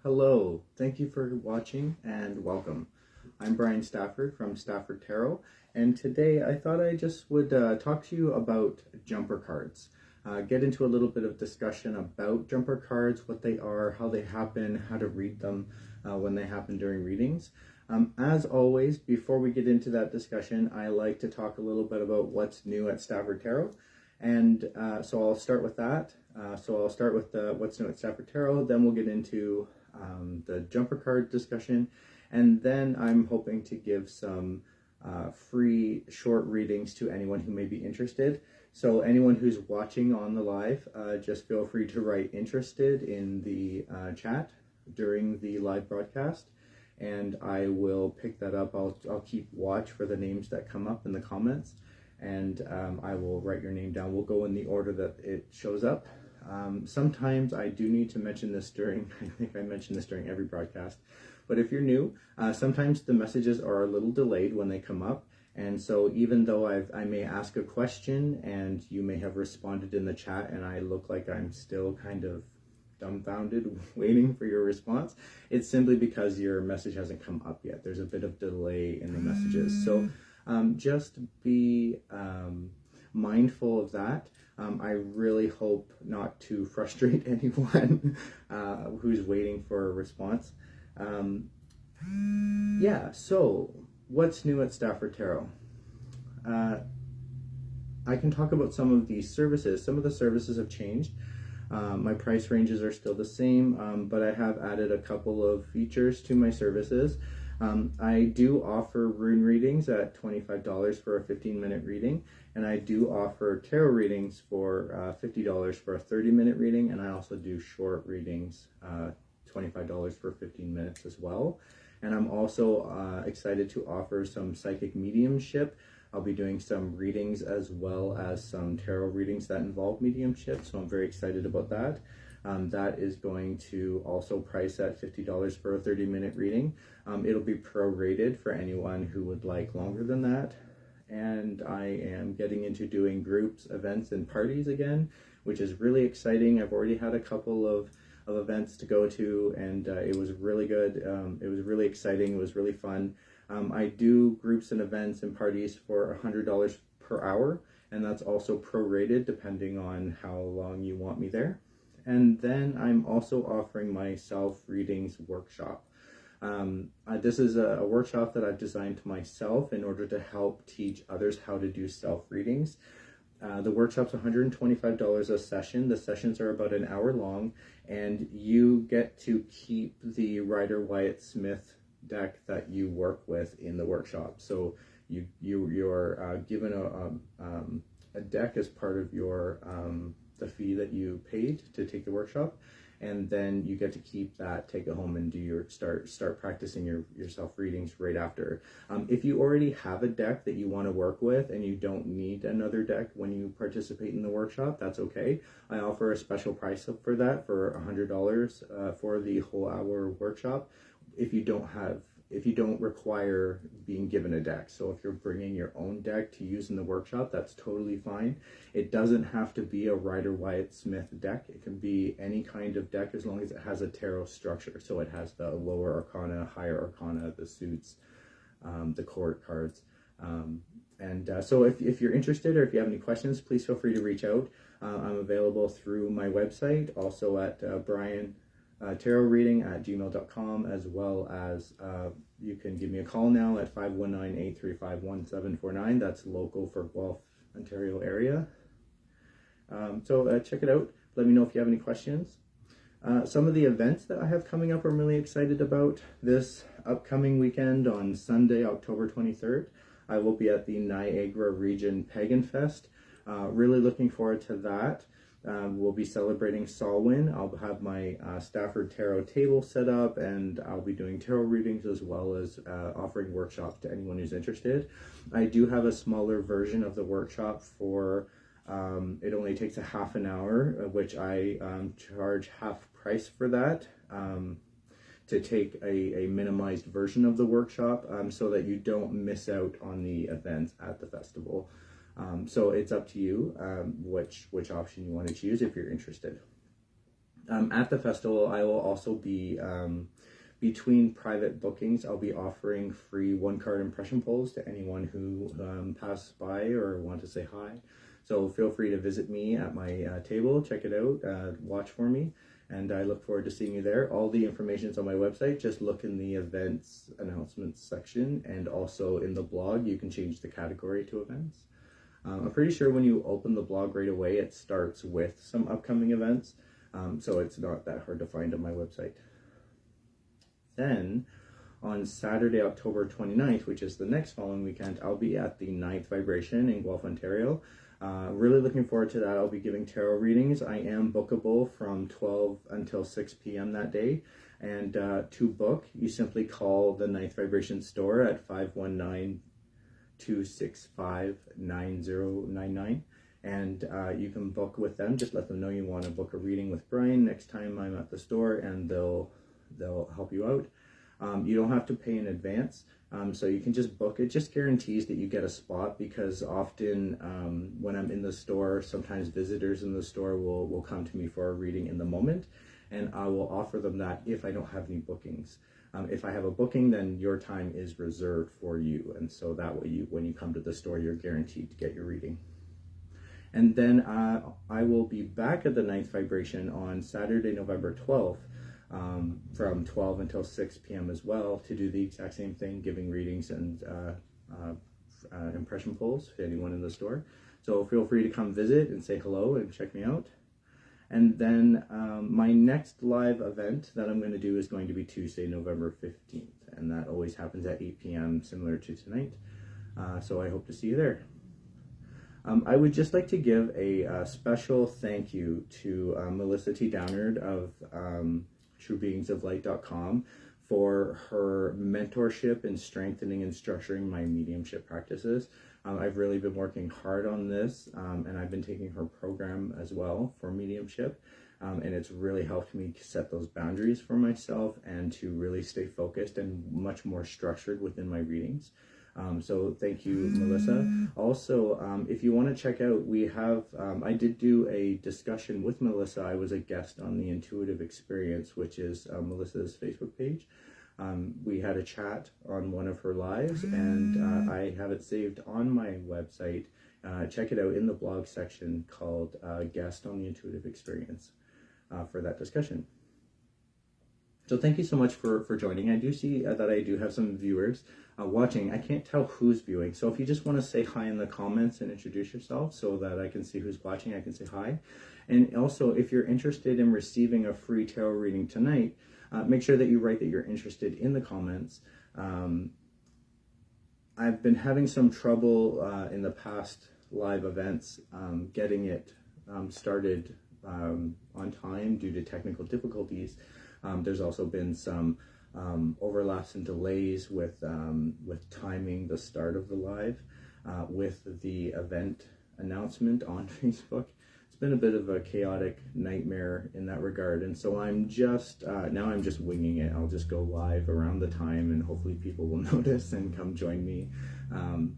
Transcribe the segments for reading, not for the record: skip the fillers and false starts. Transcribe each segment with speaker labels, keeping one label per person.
Speaker 1: Hello, thank you for watching and welcome. I'm Bryan Stafford from Stafford Tarot, and today I thought I just would talk to you about jumper cards. Get into a little bit of discussion about jumper cards, what they are, how they happen, how to read them when they happen during readings. As always, before we get into that discussion, I like to talk a little bit about what's new at Stafford Tarot. And so I'll start with that. So I'll start with what's new at Stafford Tarot, then we'll get into the jumper card discussion, and then I'm hoping to give some free short readings to anyone who may be interested. So anyone who's watching on the live, just feel free to write interested in the chat during the live broadcast, and I will pick that up. I'll keep watch for the names that come up in the comments, and I will write your name down. We'll go in the order that it shows up. Sometimes I do need to mention this during, I think I mention this during every broadcast, but if you're new, sometimes the messages are a little delayed when they come up. And so even though I may ask a question and you may have responded in the chat and I look like I'm still kind of dumbfounded waiting for your response, it's simply because your message hasn't come up yet. There's a bit of delay in the messages. So just be mindful of that. I really hope not to frustrate anyone who's waiting for a response. Yeah, so what's new at Stafford Tarot? I can talk about some of these services. Some of the services have changed. My price ranges are still the same, but I have added a couple of features to my services. I do offer rune readings at $25 for a 15-minute reading, and I do offer tarot readings for $50 for a 30-minute reading, and I also do short readings, $25 for 15 minutes as well. And I'm also excited to offer some psychic mediumship. I'll be doing some readings as well as some tarot readings that involve mediumship, so I'm very excited about that. That is going to also price at $50 for a 30-minute reading. It'll be prorated for anyone who would like longer than that. And I am getting into doing groups, events, and parties again, which is really exciting. I've already had a couple of events to go to, and it was really good. It was really exciting. It was really fun. I do groups and events and parties for $100 per hour, and that's also prorated depending on how long you want me there. And then I'm also offering my self-readings workshop. This is a workshop that I've designed to myself in order to help teach others how to do self-readings. The workshop's $125 a session. The sessions are about an hour long, and you get to keep the Rider-Waite-Smith deck that you work with in the workshop. So you're given a deck as part of your the fee that you paid to take the workshop, and then you get to keep that, take it home, and do your start practicing your self readings right after. If you already have a deck that you want to work with and you don't need another deck when you participate in the workshop, that's okay. I offer a special price for that for $100 for the whole hour workshop. If you don't require being given a deck. So if you're bringing your own deck to use in the workshop, that's totally fine. It doesn't have to be a Rider-Waite-Smith deck. It can be any kind of deck as long as it has a tarot structure. So it has the lower arcana, higher arcana, the suits, the court cards. So if you're interested or if you have any questions, please feel free to reach out. I'm available through my website, also at Bryan tarotreading at gmail.com, as well as you can give me a call now at 519-835-1749. That's local for Guelph, Ontario area. So check it out. Let me know if you have any questions. Some of the events that I have coming up I'm really excited about. This upcoming weekend on Sunday, October 23rd, I will be at the Niagara Region Pagan Fest. Really looking forward to that. We'll be celebrating Samhain. I'll have my Stafford Tarot table set up, and I'll be doing tarot readings as well as offering workshops to anyone who's interested. I do have a smaller version of the workshop for, it only takes a half an hour, which I charge half price for that, to take a minimized version of the workshop so that you don't miss out on the events at the festival. So it's up to you which option you want to choose if you're interested. At the festival, I will also be, between private bookings, I'll be offering free one-card impression polls to anyone who pass by or want to say hi. So feel free to visit me at my table, check it out, watch for me, and I look forward to seeing you there. All the information is on my website. Just look in the events announcements section, and also in the blog, you can change the category to events. I'm pretty sure when you open the blog right away, it starts with some upcoming events, so it's not that hard to find on my website. Then, on Saturday, October 29th, which is the next following weekend, I'll be at the 9th Vibration in Guelph, Ontario. Really looking forward to that. I'll be giving tarot readings. I am bookable from 12 until 6 p.m. that day. And to book, you simply call the 9th Vibration store at 519-265-9099. And you can book with them. Just let them know you want to book a reading with Bryan next time I'm at the store, and they'll help you out. You don't have to pay in advance, so you can just book. It just guarantees that you get a spot, because often when I'm in the store, sometimes visitors in the store will come to me for a reading in the moment, and I will offer them that if I don't have any bookings. If I have a booking, then your time is reserved for you, and so that way when you come to the store, you're guaranteed to get your reading. And then I will be back at the 9th Vibration on Saturday, November 12th, from 12 until 6 p.m. as well, to do the exact same thing, giving readings and impression polls to anyone in the store. So feel free to come visit and say hello and check me out. And then my next live event that I'm going to do is going to be Tuesday, November 15th. And that always happens at 8 p.m. similar to tonight. So I hope to see you there. I would just like to give a special thank you to Melissa T. Downard of TrueBeingsOfLight.com for her mentorship in strengthening and structuring my mediumship practices. I've really been working hard on this, and I've been taking her program as well for mediumship, and it's really helped me set those boundaries for myself and to really stay focused and much more structured within my readings. So thank you, Melissa. Also, if you want to check out, we have, I did do a discussion with Melissa. I was a guest on the Intuitive Experience, which is Melissa's Facebook page. We had a chat on one of her lives, and I have it saved on my website. Check it out in the blog section called Guest on the Intuitive Experience for that discussion. So thank you so much for joining. I do see that I do have some viewers watching. I can't tell who's viewing. So if you just want to say hi in the comments and introduce yourself so that I can see who's watching, I can say hi. And also, if you're interested in receiving a free tarot reading tonight, make sure that you write that you're interested in the comments. I've been having some trouble in the past live events getting it started on time due to technical difficulties. There's also been some overlaps and delays with timing the start of the live with the event announcement on Facebook. It's been a bit of a chaotic nightmare in that regard, and so I'm just now I'm just winging it. I'll just go live around the time, and hopefully people will notice and come join me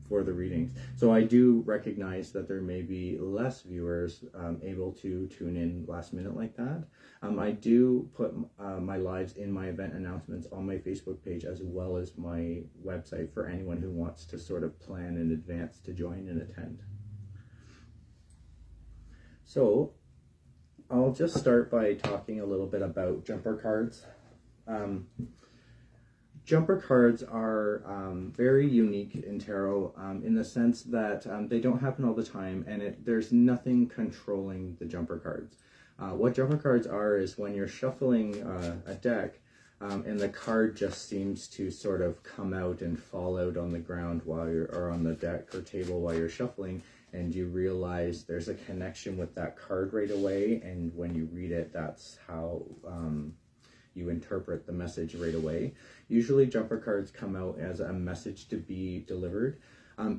Speaker 1: for the readings. So I do recognize that there may be less viewers able to tune in last minute like that. I do put my lives in my event announcements on my Facebook page as well as my website for anyone who wants to sort of plan in advance to join and attend. So I'll just start by talking a little bit about jumper cards. Jumper cards are very unique in tarot in the sense that they don't happen all the time, and there's nothing controlling the jumper cards. What jumper cards are is when you're shuffling a deck and the card just seems to sort of come out and fall out on the ground or on the deck or table while you're shuffling, and you realize there's a connection with that card right away, and when you read it, that's how you interpret the message right away. Usually jumper cards come out as a message to be delivered.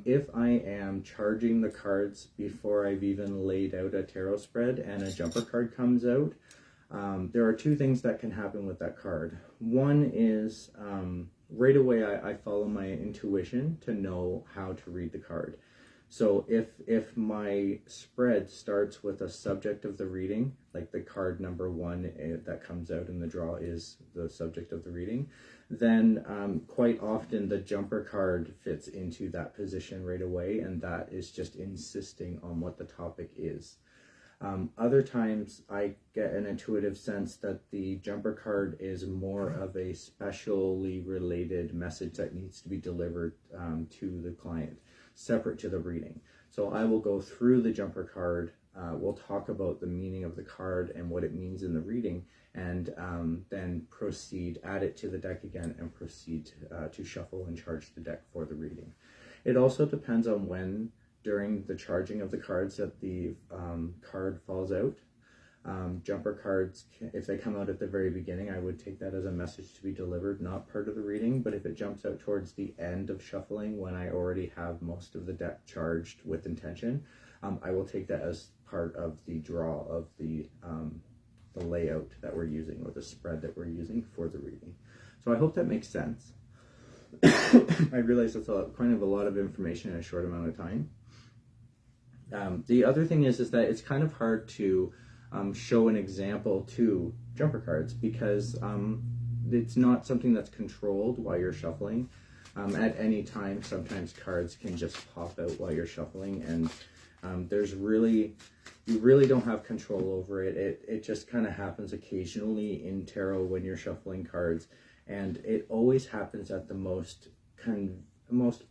Speaker 1: If I am charging the cards before I've even laid out a tarot spread and a jumper card comes out, there are two things that can happen with that card. One is right away I follow my intuition to know how to read the card. So if my spread starts with a subject of the reading, like the card number 1 that comes out in the draw is the subject of the reading, then quite often the jumper card fits into that position right away, and that is just insisting on what the topic is. Other times I get an intuitive sense that the jumper card is more of a specially related message that needs to be delivered to the client, separate to the reading. So I will go through the jumper card, we'll talk about the meaning of the card and what it means in the reading, and then proceed, add it to the deck again, and proceed to shuffle and charge the deck for the reading. It also depends on when during the charging of the cards that the card falls out. Jumper cards, if they come out at the very beginning, I would take that as a message to be delivered, not part of the reading. But if it jumps out towards the end of shuffling, when I already have most of the deck charged with intention, I will take that as part of the draw of the layout that we're using, or the spread that we're using for the reading. So I hope that makes sense. I realize that's kind of a lot of information in a short amount of time. The other thing is that it's kind of hard to show an example to jumper cards, because it's not something that's controlled while you're shuffling. At any time, sometimes cards can just pop out while you're shuffling, and you really don't have control over it. It just kind of happens occasionally in tarot when you're shuffling cards, and it always happens at the most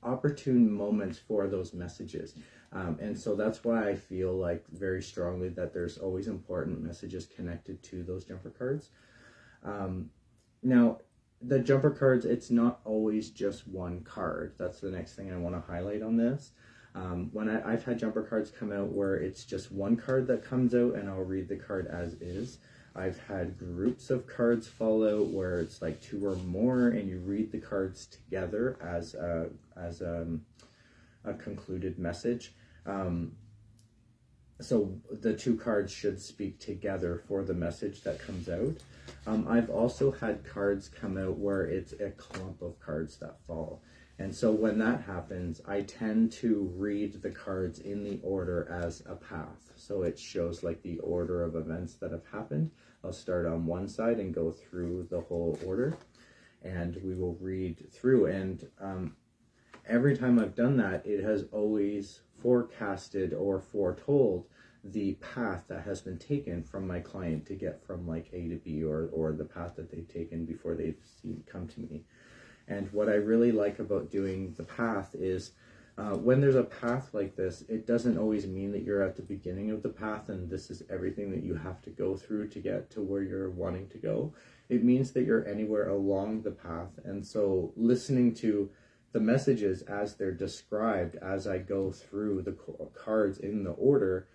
Speaker 1: opportune moments for those messages. And so that's why I feel like very strongly that there's always important messages connected to those jumper cards. Now, the jumper cards, it's not always just one card. That's the next thing I want to highlight on this. When I've had jumper cards come out where it's just one card that comes out and I'll read the card as is. I've had groups of cards fall out where it's like 2 or more and you read the cards together as a concluded message. So the 2 cards should speak together for the message that comes out. I've also had cards come out where it's a clump of cards that fall. And so when that happens, I tend to read the cards in the order as a path. So it shows like the order of events that have happened. I'll start on one side and go through the whole order, and we will read through. And every time I've done that, it has always forecasted or foretold the path that has been taken from my client to get from like A to B, or the path that they've taken before they've come to me. And what I really like about doing the path is when there's a path like this, it doesn't always mean that you're at the beginning of the path and this is everything that you have to go through to get to where you're wanting to go. It means that you're anywhere along the path. And so listening to the messages as they're described as I go through the cards in the order,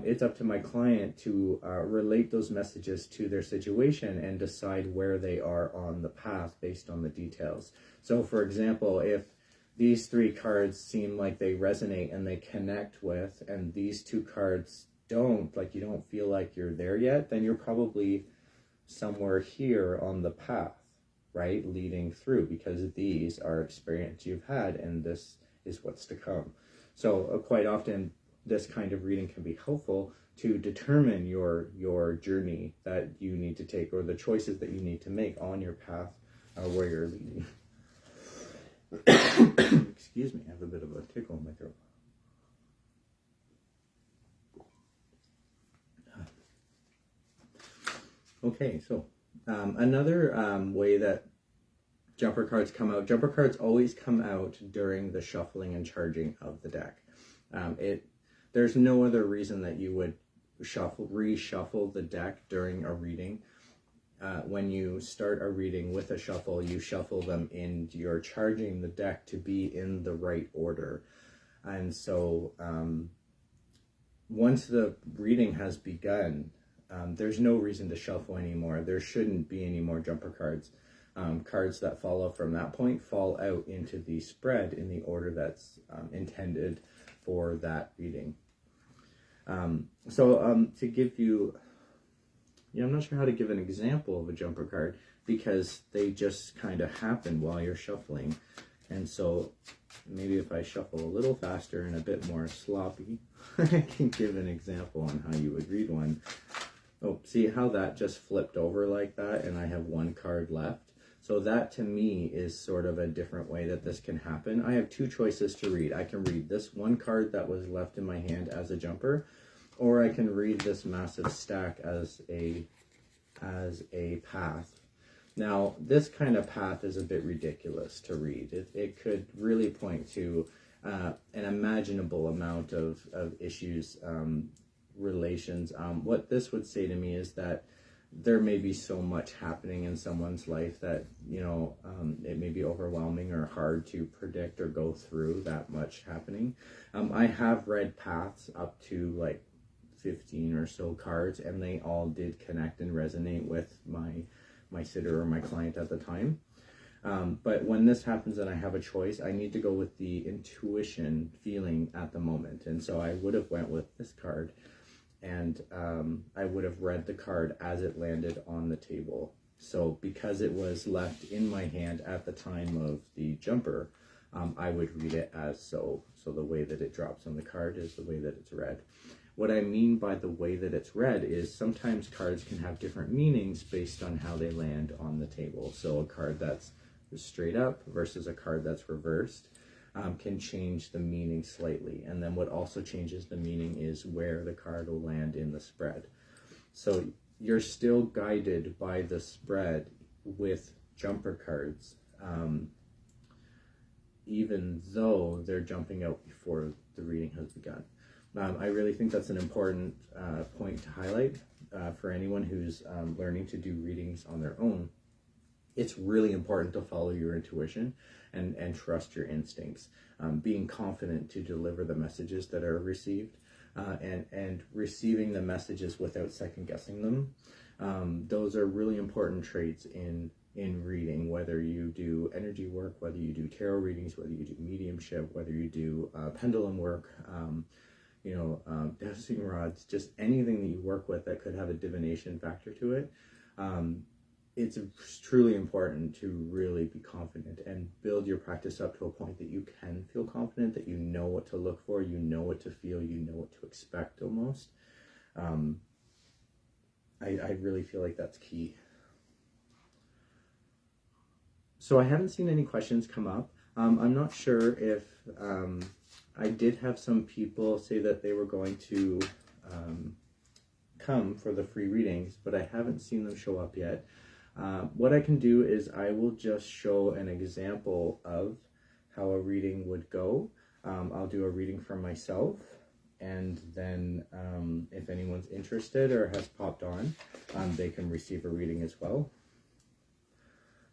Speaker 1: it's up to my client to relate those messages to their situation and decide where they are on the path based on the details. So for example, if these 3 cards seem like they resonate and they connect with, and these 2 cards don't, like you don't feel like you're there yet, then you're probably somewhere here on the path, right, leading through, because these are experience you've had and this is what's to come. So quite often this kind of reading can be helpful to determine your journey that you need to take, or the choices that you need to make on your path where you're leading. Excuse me, I have a bit of a tickle in my throat. Okay, so another way that jumper cards come out, jumper cards always come out during the shuffling and charging of the deck. There's no other reason that you would reshuffle the deck during a reading. When you start a reading with a shuffle, you shuffle them in, you're charging the deck to be in the right order. And so once the reading has begun, there's no reason to shuffle anymore. There shouldn't be any more jumper cards. Cards that follow from that point fall out into the spread in the order that's intended for that reading. To give you, I'm not sure how to give an example of a jumper card, because they just kind of happen while you're shuffling. And so maybe if I shuffle a little faster and a bit more sloppy, I can give an example on how you would read one. Oh, see how that just flipped over like that and I have one card left? So that to me is sort of a different way that this can happen. I have two choices to read. I can read this one card that was left in my hand as a jumper, or I can read this massive stack as a path. Now, this kind of path is a bit ridiculous to read. It could really point to an imaginable amount of issues, relations. What this would say to me is that there may be so much happening in someone's life that, it may be overwhelming or hard to predict or go through that much happening. I have read paths up to like 15 or so cards, and they all did connect and resonate with my sitter or my client at the time. But when this happens and I have a choice, I need to go with the intuition feeling at the moment. And so I would have went with this card, and I would have read the card as it landed on the table. So because it was left in my hand at the time of the jumper, I would read it as so. So the way that it drops on the card is the way that it's read. What I mean by the way that it's read is sometimes cards can have different meanings based on how they land on the table. So a card that's straight up versus a card that's reversed can change the meaning slightly. And then what also changes the meaning is where the card will land in the spread. So you're still guided by the spread with jumper cards, even though they're jumping out before the reading has begun. I really think that's an important point to highlight for anyone who's learning to do readings on their own. It's really important to follow your intuition and trust your instincts, being confident to deliver the messages that are received, and receiving the messages without second guessing them. Those are really important traits in reading, whether you do energy work, whether you do tarot readings, whether you do mediumship, whether you do pendulum work, dowsing rods, just anything that you work with that could have a divination factor to it. It's truly important to really be confident and build your practice up to a point that you can feel confident, that you know what to look for, you know what to feel, you know what to expect almost. I really feel like that's key. So I haven't seen any questions come up. I'm not sure if I did have some people say that they were going to come for the free readings, but I haven't seen them show up yet. What I can do is I will just show an example of how a reading would go. I'll do a reading for myself, and then if anyone's interested or has popped on, they can receive a reading as well.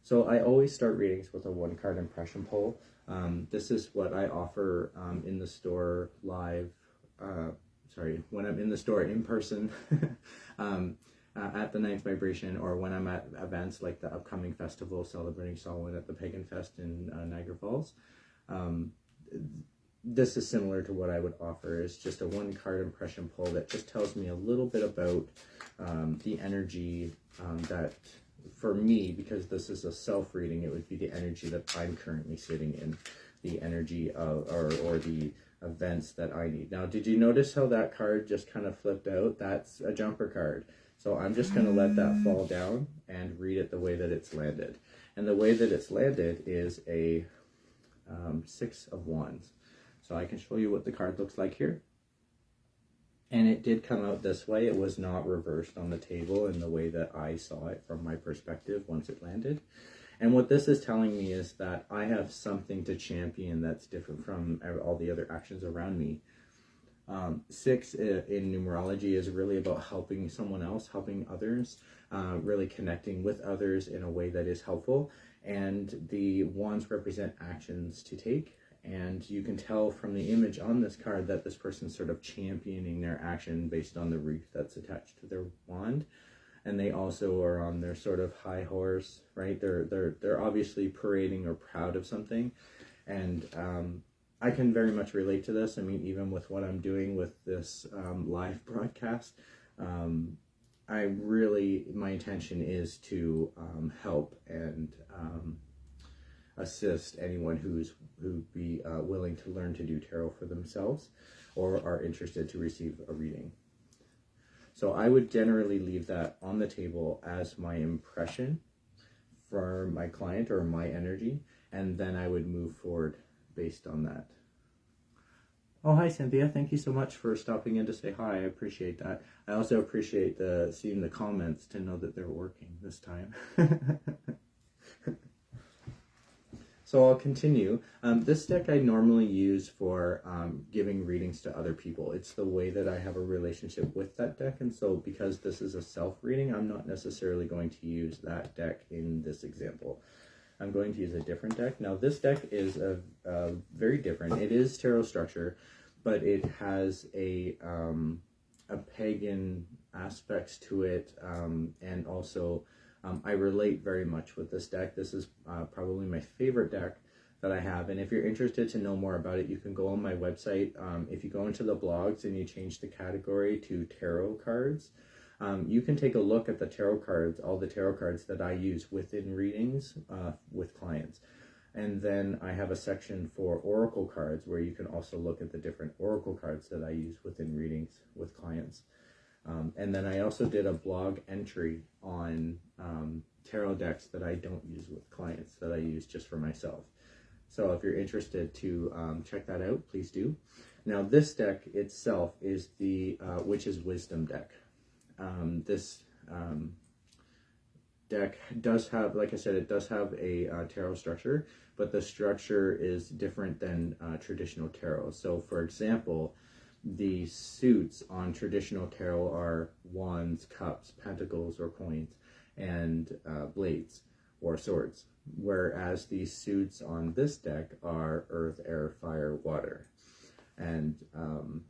Speaker 1: So I always start readings with a one-card impression poll. This is what I offer in the store live, when I'm in the store in person at the Ninth Vibration, or when I'm at events like the upcoming festival celebrating Samhain at the Pagan Fest in Niagara Falls. This is similar to what I would offer. It's just a one-card impression poll that just tells me a little bit about the energy that, for me, because this is a self-reading, it would be the energy that I'm currently sitting in, the energy of, or the events that I need. Now, did you notice how that card just kind of flipped out? That's a jumper card. So I'm just going to let that fall down and read it the way that it's landed. And the way that it's landed is a 6 of Wands. So I can show you what the card looks like here. And it did come out this way. It was not reversed on the table in the way that I saw it from my perspective once it landed. And what this is telling me is that I have something to champion that's different from all the other actions around me. 6 in numerology is really about helping someone else, helping others, really connecting with others in a way that is helpful. And the wands represent actions to take. And you can tell from the image on this card that this person's sort of championing their action based on the wreath that's attached to their wand. And they also are on their sort of high horse, right? They're obviously parading or proud of something. And I can very much relate to this. I mean, even with what I'm doing with this live broadcast, my intention is to help and assist anyone who'd be willing to learn to do tarot for themselves or are interested to receive a reading. So I would generally leave that on the table as my impression for my client or my energy, and then I would move forward based on that. Oh, hi, Cynthia. Thank you so much for stopping in to say hi. I appreciate that. I also appreciate seeing the comments to know that they're working this time. So I'll continue. This deck I normally use for giving readings to other people. It's the way that I have a relationship with that deck, and so because this is a self-reading, I'm not necessarily going to use that deck in this example. I'm going to use a different deck. Now this deck is very different. It is tarot structure, but it has a pagan aspects to it, and also I relate very much with this deck. This is probably my favorite deck that I have, and if you're interested to know more about it, you can go on my website. If you go into the blogs and you change the category to tarot cards, you can take a look at the tarot cards, all the tarot cards that I use within readings with clients. And then I have a section for oracle cards where you can also look at the different oracle cards that I use within readings with clients. And then I also did a blog entry on tarot decks that I don't use with clients, that I use just for myself. So if you're interested to check that out, please do. Now this deck itself is the Witch's Wisdom deck. This deck does have, like I said, it does have a tarot structure, but the structure is different than traditional tarot. So for example, the suits on traditional tarot are wands, cups, pentacles or coins, and blades or swords, whereas the suits on this deck are earth, air, fire, water. And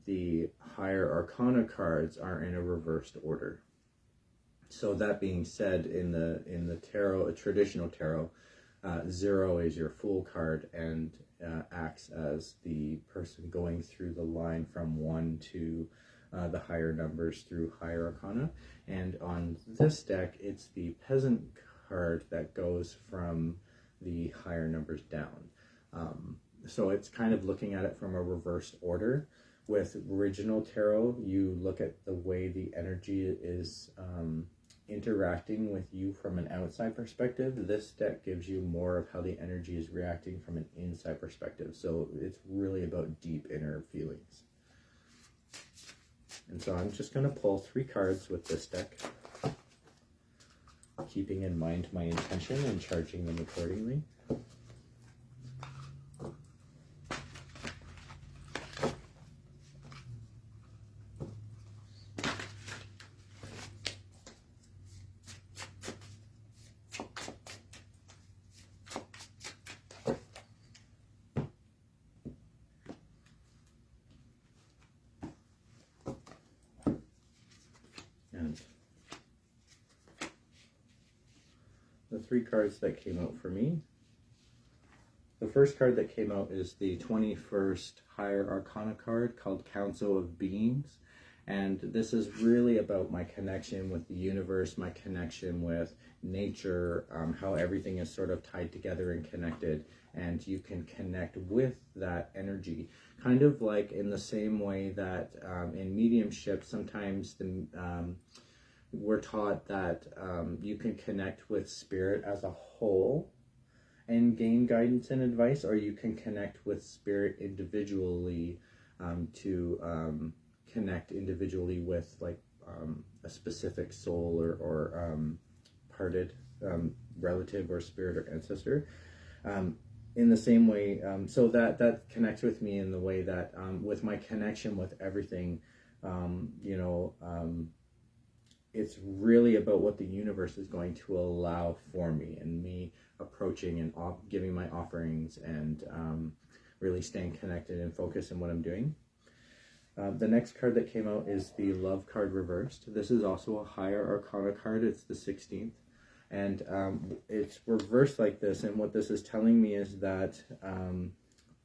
Speaker 1: the higher arcana cards are in a reversed order. So that being said, in the tarot, a traditional tarot, 0 is your Fool card and acts as the person going through the line from 1 to the higher numbers through higher arcana. And on this deck, it's the Peasant card that goes from the higher numbers down. So it's kind of looking at it from a reversed order. With original tarot, you look at the way the energy is interacting with you from an outside perspective. This deck gives you more of how the energy is reacting from an inside perspective. So it's really about deep inner feelings. And so I'm just going to pull 3 cards with this deck, keeping in mind my intention and charging them accordingly. The 3 cards that came out for me. The first card that came out is the 21st Higher Arcana card called Council of Beings. And this is really about my connection with the universe, my connection with nature, how everything is sort of tied together and connected. And you can connect with that energy. Kind of like in the same way that in mediumship, sometimes we're taught that you can connect with spirit as a whole and gain guidance and advice, or you can connect with spirit individually to connect individually with like a specific soul or parted relative or spirit or ancestor. In the same way, so that connects with me in the way that with my connection with everything, it's really about what the universe is going to allow for me, and me approaching and giving my offerings and really staying connected and focused in what I'm doing. The next card that came out is the Love card reversed. This is also a higher arcana card. It's the 16th. And it's reversed like this. And what this is telling me is that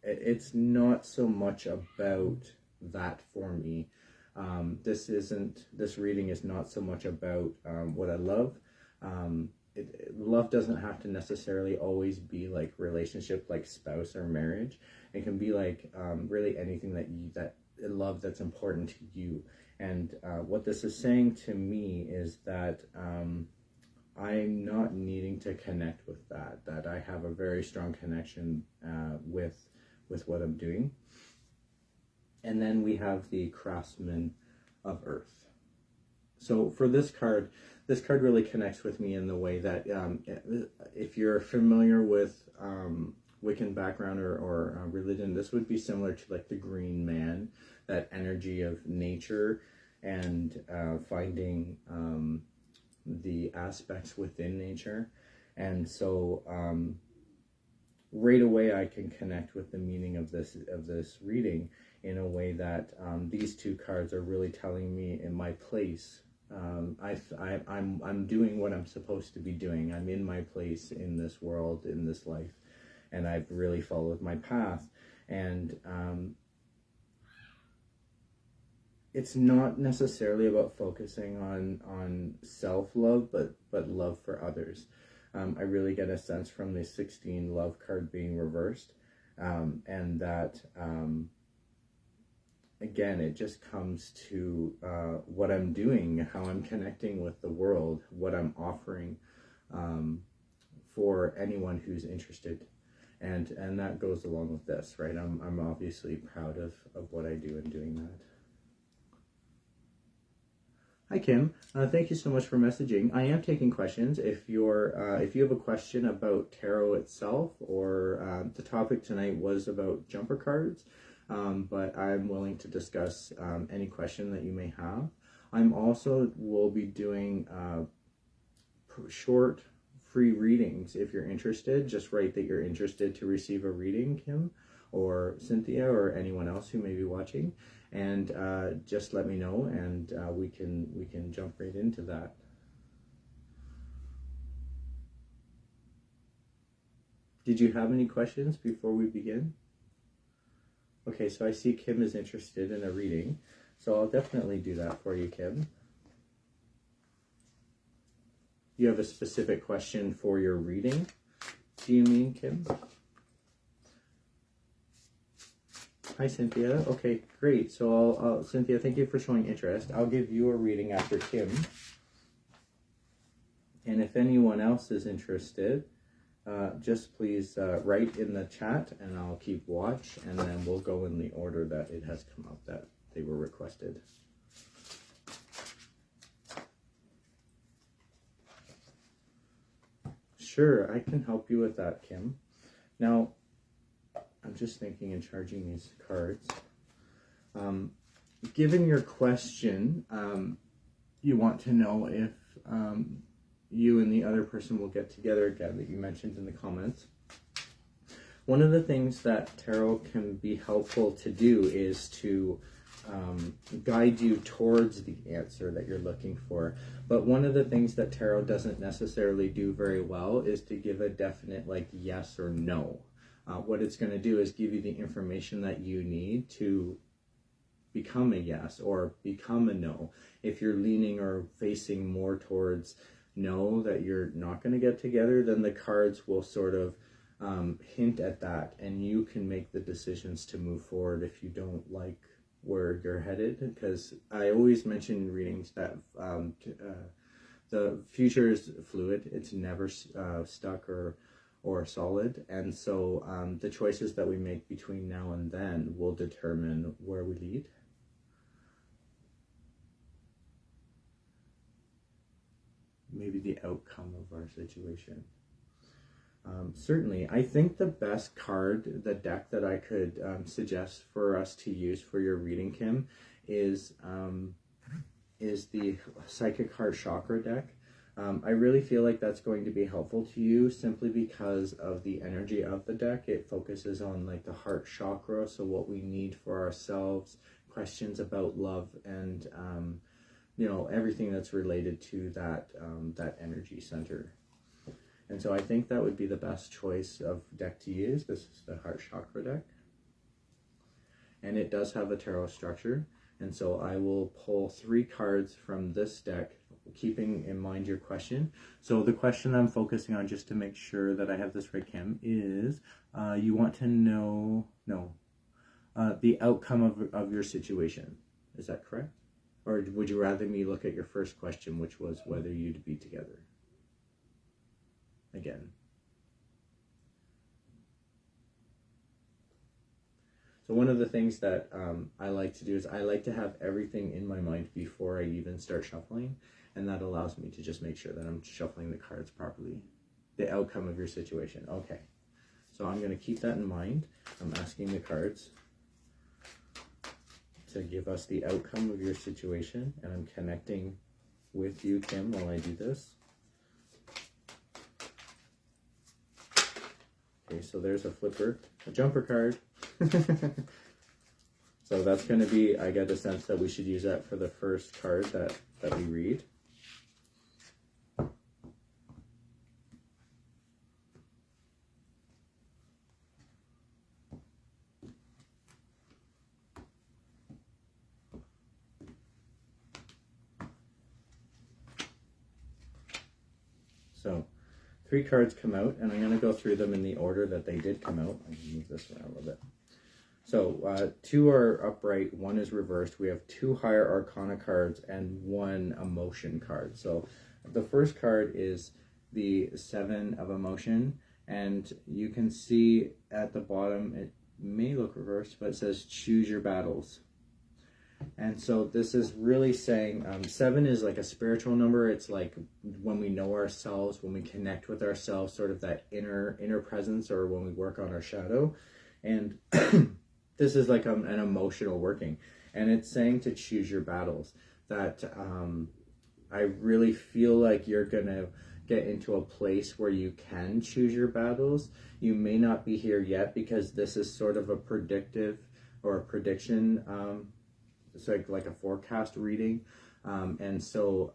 Speaker 1: it's not so much about that for me. This reading is not so much about what I love. love doesn't have to necessarily always be like relationship, like spouse or marriage. It can be like really anything that love that's important to you. And what this is saying to me is that I'm not needing to connect with that I have a very strong connection with what I'm doing. And then we have the Craftsman of Earth. So for this card really connects with me in the way that if you're familiar with Wiccan background or religion, this would be similar to like the Green Man, that energy of nature and finding the aspects within nature. And so right away I can connect with the meaning of this reading in a way that these two cards are really telling me in my place. I'm doing what I'm supposed to be doing. I'm in my place in this world, in this life, and I've really followed my path. And it's not necessarily about focusing on self-love, but love for others. I really get a sense from the 16 love card being reversed, and that again, it just comes to what I'm doing, how I'm connecting with the world, what I'm offering for anyone who's interested. And that goes along with this, right? I'm obviously proud of what I do in doing that. Hi Kim, thank you so much for messaging. I am taking questions. If you have a question about tarot itself, or the topic tonight was about jumper cards, but I'm willing to discuss any question that you may have. I'm also will be doing short free readings. If you're interested, just write that you're interested to receive a reading, Kim or Cynthia or anyone else who may be watching, and just let me know, and we can jump right into that. Did you have any questions before we begin? Okay, so I see Kim is interested in a reading, so I'll definitely do that for you, Kim. You have a specific question for your reading, do you mean, Kim? Hi, Cynthia. Okay, great. So I'll Cynthia, thank you for showing interest. I'll give you a reading after Kim. And if anyone else is interested, just please write in the chat, and I'll keep watch, and then we'll go in the order that it has come up that they were requested. Sure, I can help you with that, Kim. Now, I'm just thinking in charging these cards. Given your question, you want to know if you and the other person will get together again, that you mentioned in the comments. One of the things that tarot can be helpful to do is to guide you towards the answer that you're looking for. But one of the things that tarot doesn't necessarily do very well is to give a definite like yes or no. What it's going to do is give you the information that you need to become a yes or become a no. If you're leaning or facing more towards no, that you're not going to get together, then the cards will sort of hint at that, and you can make the decisions to move forward if you don't like where you're headed. Because I always mention in readings that the future is fluid. It's never stuck or solid, and so the choices that we make between now and then will determine where we lead. Maybe the outcome of our situation. Certainly, I think the best card, the deck that I could suggest for us to use for your reading, Kim, is the Psychic Heart Chakra deck. I really feel like that's going to be helpful to you simply because of the energy of the deck. It focuses on like the heart chakra, so what we need for ourselves, questions about love, and you know, everything that's related to that that energy center. And so I think that would be the best choice of deck to use. This is the heart chakra deck, and it does have a tarot structure. And so I will pull 3 cards from this deck keeping in mind your question. So the question I'm focusing on, just to make sure that I have this right, Kim, is you want to know the outcome of your situation. Is that correct? Or would you rather me look at your first question, which was whether you'd be together? Again. So one of the things that I like to do is I like to have everything in my mind before I even start shuffling, and that allows me to just make sure that I'm shuffling the cards properly. The outcome of your situation. Okay, so I'm going to keep that in mind. I'm asking the cards to give us the outcome of your situation, and I'm connecting with you, Kim, while I do this. Okay, so there's a flipper, a jumper card. So that's going to be, I get a sense that we should use that for the first card that we read. So 3 cards come out, and I'm going to go through them in the order that they did come out. I can move this around a little bit. So 2 are upright, 1 is reversed. We have 2 higher arcana cards and 1 emotion card. So the first card is the 7 of emotion, and you can see at the bottom, it may look reversed, but it says choose your battles. And so this is really saying 7 is like a spiritual number. It's like when we know ourselves, when we connect with ourselves, sort of that inner presence, or when we work on our shadow. And this is like an emotional working. And it's saying to choose your battles. That I really feel like you're going to get into a place where you can choose your battles. You may not be here yet, because this is sort of a predictive or a prediction. It's like a forecast reading. And so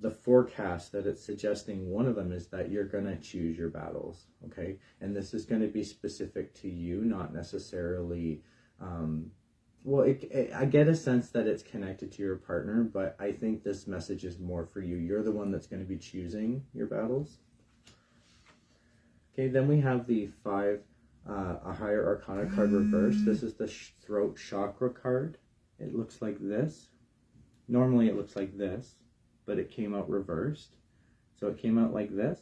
Speaker 1: the forecast that it's suggesting, one of them is that you're going to choose your battles, okay? And this is going to be specific to you, not necessarily, I get a sense that it's connected to your partner, but I think this message is more for you. You're the one that's going to be choosing your battles. Okay, then we have the 5, a higher arcana card reversed. This is the throat chakra card. It looks like this. Normally it looks like this, but it came out reversed. So it came out like this.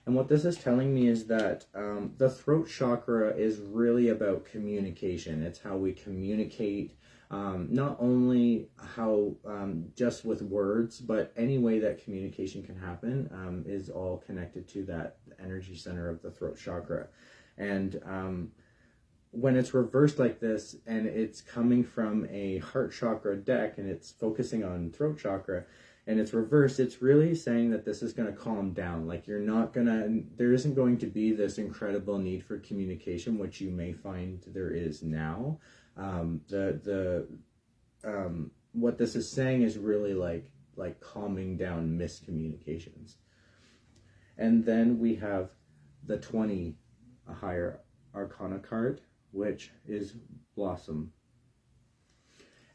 Speaker 1: And what this is telling me is that the throat chakra is really about communication. It's how we communicate, not only how just with words, but any way that communication can happen is all connected to that energy center of the throat chakra. And when it's reversed like this, and it's coming from a heart chakra deck, and it's focusing on throat chakra, and it's reversed, it's really saying that this is going to calm down. Like there isn't going to be this incredible need for communication, which you may find there is now. What this is saying is really like calming down miscommunications. And then we have the 20, a higher arcana card, which is Blossom.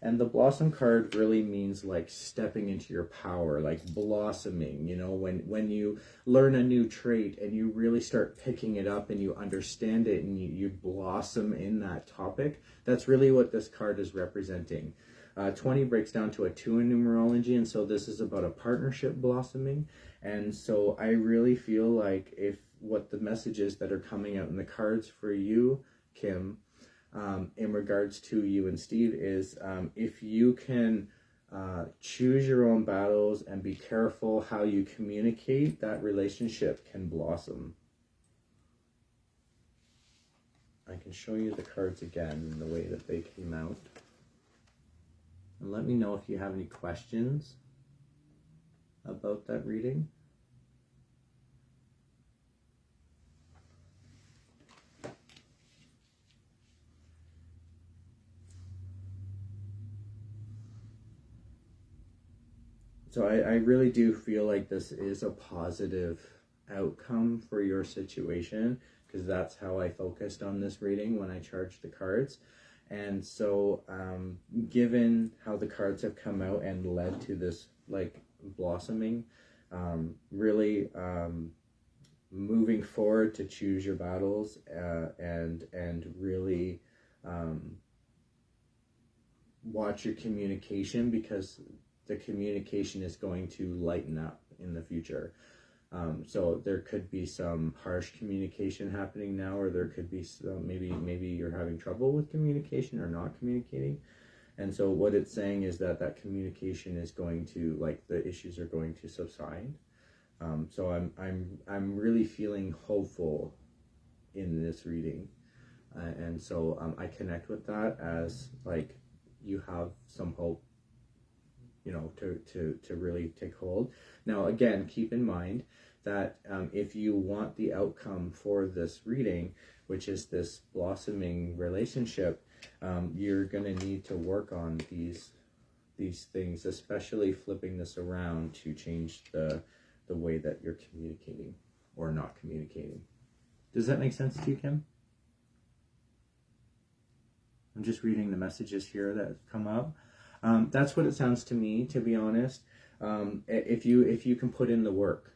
Speaker 1: And the Blossom card really means like stepping into your power, like blossoming, you know, when you learn a new trait and you really start picking it up and you understand it and you blossom in that topic. That's really what this card is representing. 20 breaks down to a 2 in numerology, and so this is about a partnership blossoming. And so I really feel like if what the messages that are coming out in the cards for you, Kim, in regards to you and Steve, is if you can choose your own battles and be careful how you communicate, that relationship can blossom. I can show you the cards again in the way that they came out. And let me know if you have any questions about that reading. So I really do feel like this is a positive outcome for your situation, because that's how I focused on this reading when I charged the cards. And so given how the cards have come out and led to this like blossoming, really moving forward to choose your battles, and really watch your communication, because the communication is going to lighten up in the future. So there could be some harsh communication happening now, or there could be some, maybe you're having trouble with communication or not communicating. And so what it's saying is that communication is going to, like, the issues are going to subside. So I'm really feeling hopeful in this reading, and so I connect with that as, like, you have some hope, you know, to really take hold. Now, again, keep in mind that if you want the outcome for this reading, which is this blossoming relationship, you're going to need to work on these things, especially flipping this around to change the way that you're communicating or not communicating. Does that make sense to you, Kim? I'm just reading the messages here that have come up. That's what it sounds to me, to be honest. If you can put in the work,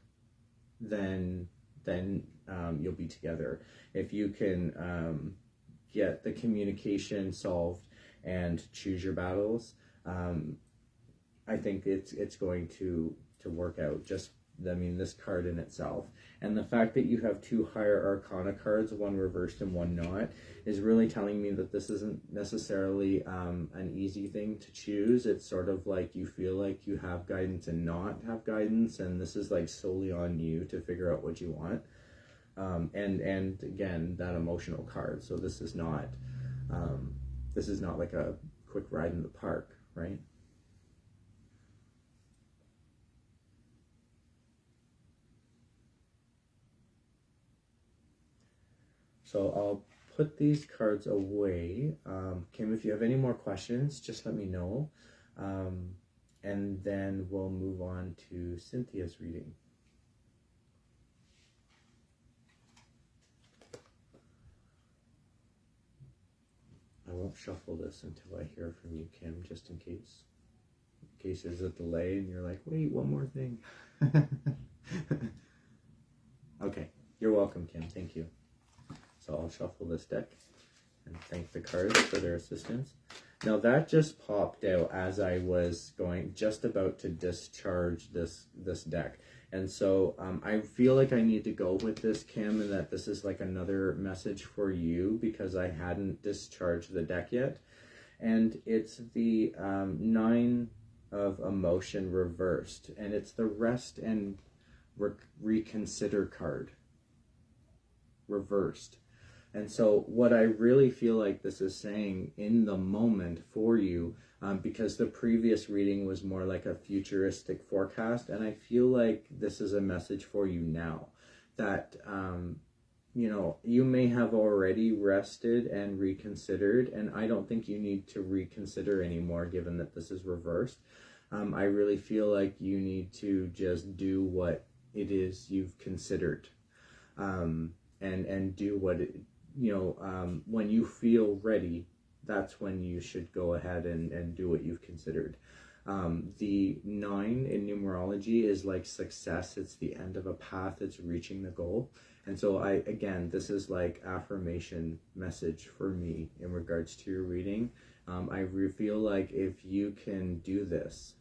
Speaker 1: then you'll be together. If you can get the communication solved and choose your battles, I think it's going to work out. Just, I mean, this card in itself, and the fact that you have two higher arcana cards, one reversed and one not, is really telling me that this isn't necessarily an easy thing to choose. It's sort of like you feel like you have guidance and not have guidance, and this is like solely on you to figure out what you want. And again, that emotional card. So this is not like a quick ride in the park, right? So I'll put these cards away. Kim, if you have any more questions, just let me know. And then we'll move on to Cynthia's reading. I won't shuffle this until I hear from you, Kim, just in case. In case there's a delay and you're like, wait, one more thing. Okay, you're welcome, Kim. Thank you. So I'll shuffle this deck and thank the cards for their assistance. Now that just popped out as I was just about to discharge this deck. And so I feel like I need to go with this, Kim, and that this is like another message for you, because I hadn't discharged the deck yet. And it's the Nine of Emotion reversed, and it's the Rest and Reconsider card reversed. And so what I really feel like this is saying in the moment for you, because the previous reading was more like a futuristic forecast, and I feel like this is a message for you now, that you know, you may have already rested and reconsidered, and I don't think you need to reconsider anymore, given that this is reversed. I really feel like you need to just do what it is you've considered, and do what it, you know, when you feel ready, that's when you should go ahead and do what you've considered. The 9 in numerology is like success. It's the end of a path. It's reaching the goal. And so again, this is like affirmation message for me in regards to your reading. I feel like if you can do this,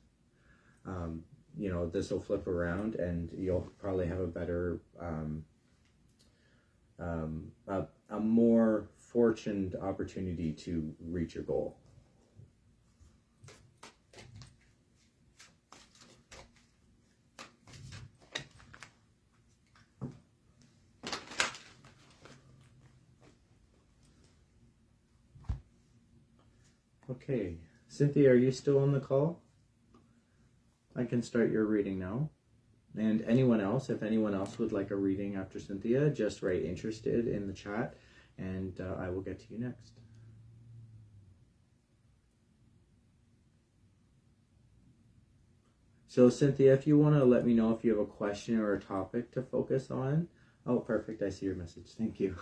Speaker 1: you know, this will flip around and you'll probably have a better, a more fortunate opportunity to reach your goal. Okay, Cynthia, are you still on the call? I can start your reading now. And anyone else, if anyone else would like a reading after Cynthia, just write interested in the chat, and I will get to you next. So Cynthia, if you want to let me know if you have a question or a topic to focus on. Oh, perfect. I see your message. Thank you.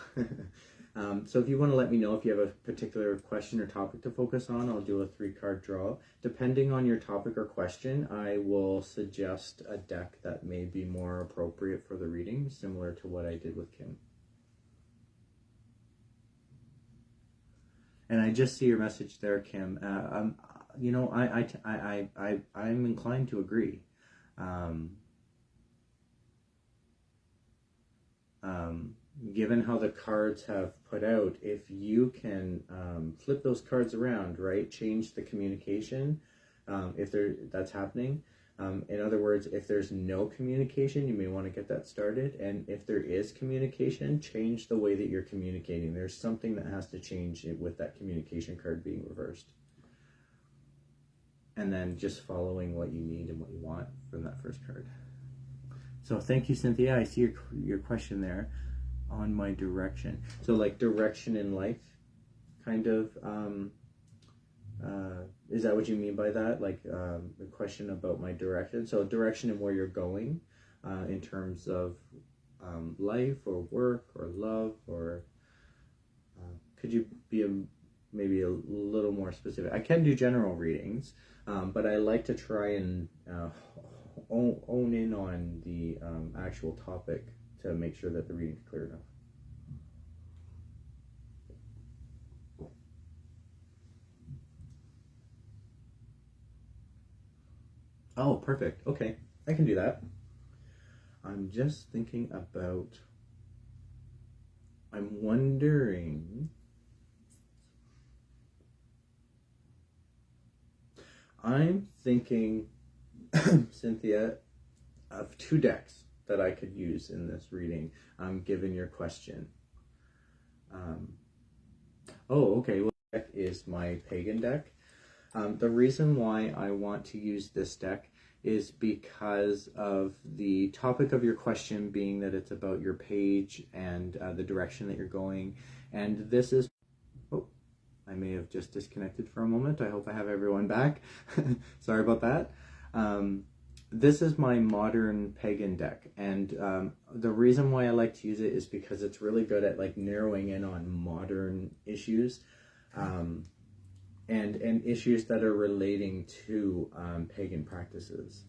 Speaker 1: So if you want to let me know if you have a particular question or topic to focus on, I'll do a 3-card draw. Depending on your topic or question, I will suggest a deck that may be more appropriate for the reading, similar to what I did with Kim. And I just see your message there, Kim. You know, I'm inclined to agree. Given how the cards have put out, if you can flip those cards around, right, change the communication, if that's happening. In other words, if there's no communication, you may want to get that started. And if there is communication, change the way that you're communicating. There's something that has to change with that communication card being reversed. And then just following what you need and what you want from that first card. So thank you, Cynthia. I see your question there on my direction. So like direction in life, kind of, is that what you mean by that? Like the question about my direction? So direction and where you're going in terms of life or work or love, or could you be maybe a little more specific? I can do general readings, but I like to try and own in on the actual topic to make sure that the reading's clear enough. Oh, perfect. Okay, I can do that. I'm just thinking about, I'm wondering, I'm thinking, Cynthia, of 2 decks that I could use in this reading, given your question. Oh, okay, well, deck is my pagan deck. The reason why I want to use this deck is because of the topic of your question being that it's about your page and the direction that you're going. And this is, oh, I may have just disconnected for a moment. I hope I have everyone back. Sorry about that. This is my modern pagan deck, and the reason why I like to use it is because it's really good at like narrowing in on modern issues, and issues that are relating to pagan practices.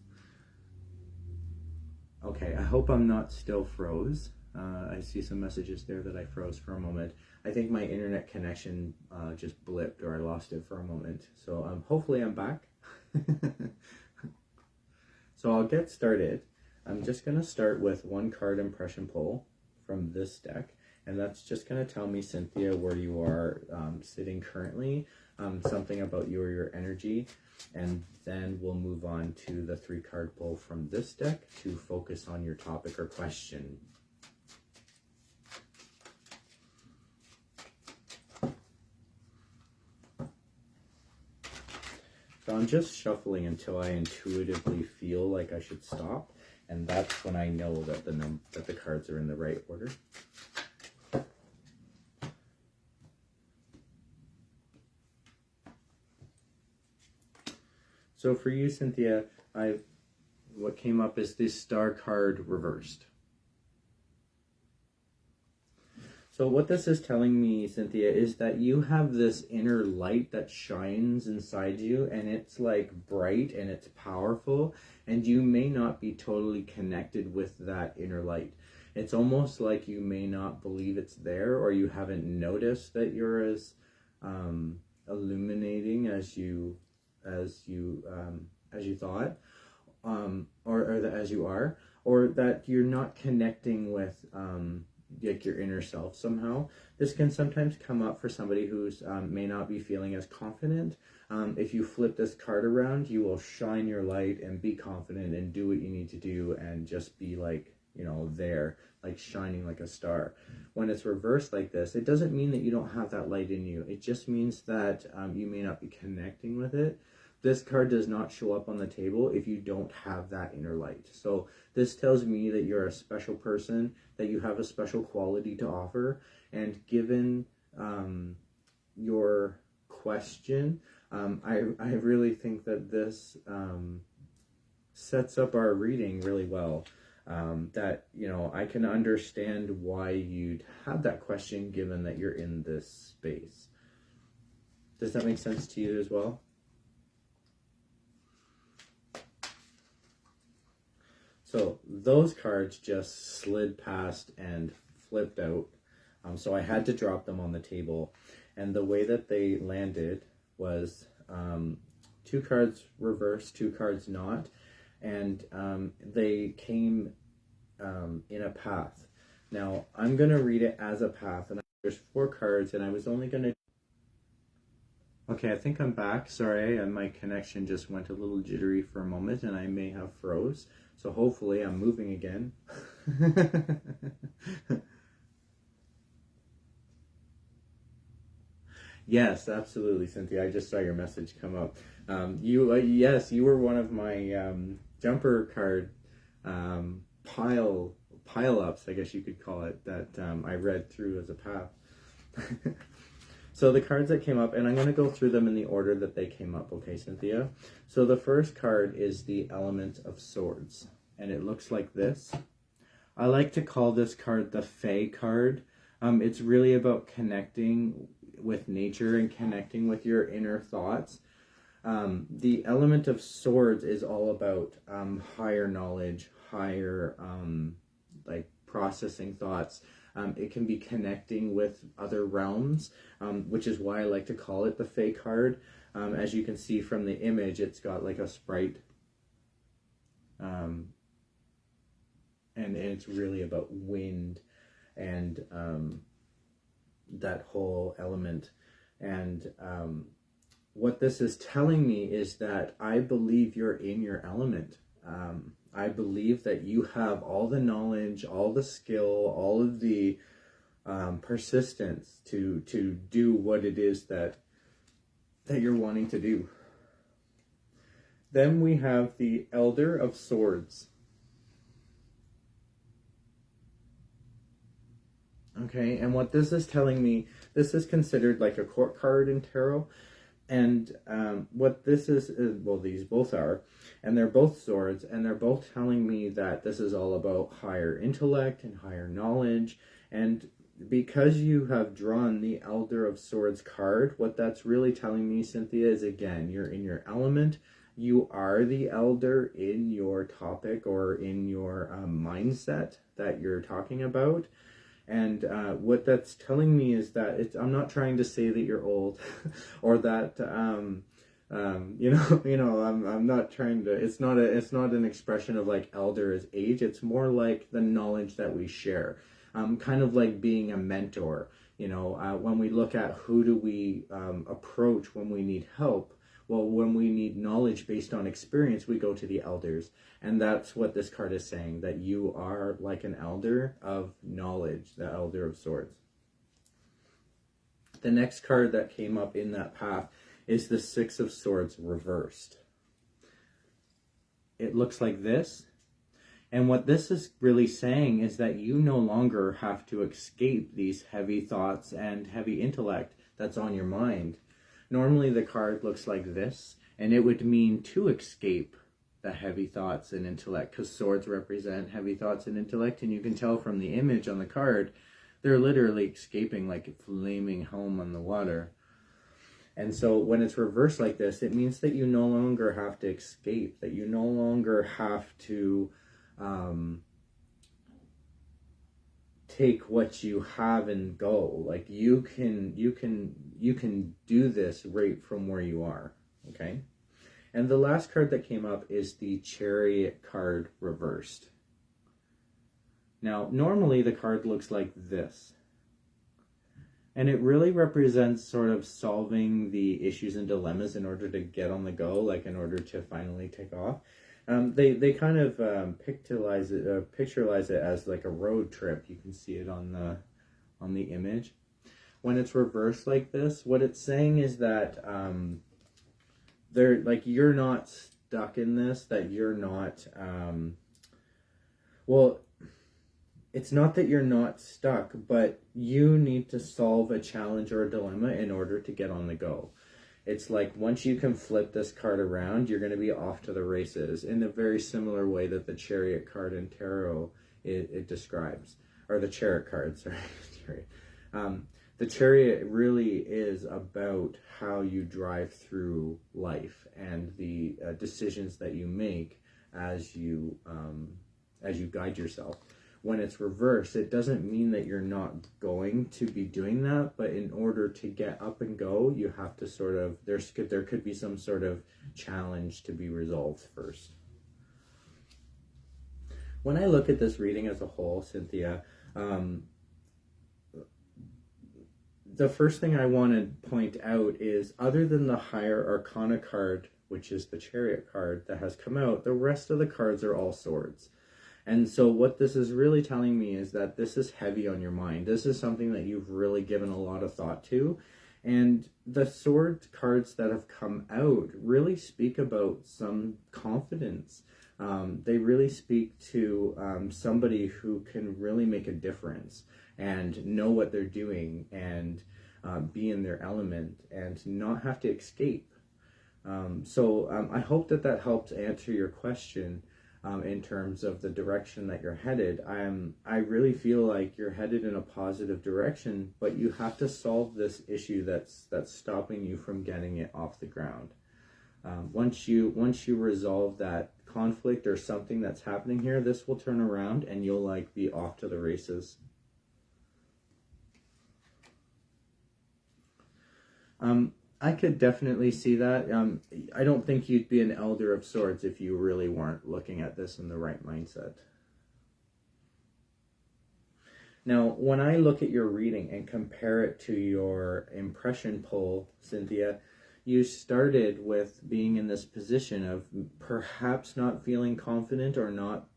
Speaker 1: Okay, I hope I'm not still froze. I see some messages there that I froze for a moment. I think my internet connection just blipped, or I lost it for a moment. So hopefully I'm back. So I'll get started. I'm just going to start with 1 card impression pull from this deck, and that's just going to tell me, Cynthia, where you are sitting currently, something about you or your energy, and then we'll move on to the 3-card pull from this deck to focus on your topic or question. So I'm just shuffling until I intuitively feel like I should stop, and that's when I know that the cards are in the right order. So for you, Cynthia, what came up is this star card reversed. So what this is telling me, Cynthia, is that you have this inner light that shines inside you, and it's like bright and it's powerful, and you may not be totally connected with that inner light. It's almost like you may not believe it's there, or you haven't noticed that you're as illuminating as you thought, or as you are, or that you're not connecting with like your inner self somehow. This can sometimes come up for somebody who's may not be feeling as confident. If you flip this card around, you will shine your light and be confident and do what you need to do and just be like, you know, there, like shining like a star. When it's reversed like this, it doesn't mean that you don't have that light in you. It just means that you may not be connecting with it. This card does not show up on the table if you don't have that inner light. So this tells me that you're a special person, that you have a special quality to offer. And given your question, I really think that this sets up our reading really well. that, you know, I can understand why you'd have that question given that you're in this space. Does that make sense to you as well? So those cards just slid past and flipped out. So I had to drop them on the table. And the way that they landed was 2 cards reversed, 2 cards not. And they came in a path. Now, I'm going to read it as a path. And there's 4 cards, and I was only going to... Okay, I think I'm back. Sorry, and my connection just went a little jittery for a moment, and I may have froze. So hopefully I'm moving again. Yes, absolutely, Cynthia. I just saw your message come up. Yes, you were one of my jumper card pile ups, I guess you could call it, that I read through as a path. So the cards that came up, and I'm going to go through them in the order that they came up, okay, Cynthia? So the first card is the Element of Swords, and it looks like this. I like to call this card the Fae card. It's really about connecting with nature and connecting with your inner thoughts. The Element of Swords is all about higher knowledge, higher like processing thoughts. It can be connecting with other realms, which is why I like to call it the Fae card. As you can see from the image, it's got like a sprite. And it's really about wind and that whole element. And what this is telling me is that I believe you're in your element. I believe that you have all the knowledge, all the skill, all of the persistence to do what it is that you're wanting to do. Then we have the Elder of Swords. Okay, and what this is telling me, this is considered like a court card in tarot. And what this is, well, these both are, and they're both swords, and they're both telling me that this is all about higher intellect and higher knowledge. And because you have drawn the Elder of Swords card, what that's really telling me, Cynthia, is again, you're in your element. You are the elder in your topic or in your mindset that you're talking about. And what that's telling me is that I'm not trying to say that you're old, or that I'm not trying to. It's not an expression of like elder as age. It's more like the knowledge that we share, kind of like being a mentor. When we look at who do we approach when we need help. Well, when we need knowledge based on experience, we go to the elders. And that's what this card is saying, that you are like an elder of knowledge, the Elder of Swords. The next card that came up in that path is the Six of Swords reversed. It looks like this. And what this is really saying is that you no longer have to escape these heavy thoughts and heavy intellect that's on your mind. Normally the card looks like this, and it would mean to escape the heavy thoughts and intellect, because swords represent heavy thoughts and intellect, and you can tell from the image on the card, they're literally escaping like a flaming helm on the water. And so when it's reversed like this, it means that you no longer have to escape, that you no longer have to take what you have and go. Like you can do this right from where you are. Okay. And the last card that came up is the Chariot card reversed. Now, normally the card looks like this. And it really represents sort of solving the issues and dilemmas in order to get on the go, like in order to finally take off. They kind of pictorialize it as like a road trip. You can see it on the image. When it's reversed like this, what it's saying is that you're not stuck in this, that you're not it's not that you're not stuck, but you need to solve a challenge or a dilemma in order to get on the go. It's like once you can flip this card around, you're going to be off to the races in a very similar way that the Chariot card in Tarot it describes, or the Chariot card, sorry. The Chariot really is about how you drive through life and the decisions that you make as you guide yourself. When it's reversed, it doesn't mean that you're not going to be doing that, but in order to get up and go, you have to sort of, there could be some sort of challenge to be resolved first. When I look at this reading as a whole, Cynthia, the first thing I want to point out is, other than the Higher Arcana card, which is the Chariot card that has come out, the rest of the cards are all swords. And so what this is really telling me is that this is heavy on your mind. This is something that you've really given a lot of thought to. And the sword cards that have come out really speak about some confidence. They really speak to somebody who can really make a difference and know what they're doing and be in their element and not have to escape. So I hope that helps answer your question. In terms of the direction that you're headed. I really feel like you're headed in a positive direction, but you have to solve this issue that's stopping you from getting it off the ground. Once you resolve that conflict or something that's happening here, this will turn around and you'll like be off to the races. I could definitely see that. I don't think you'd be an Elder of Swords if you really weren't looking at this in the right mindset. Now, when I look at your reading and compare it to your impression poll, Cynthia, you started with being in this position of perhaps not feeling confident or not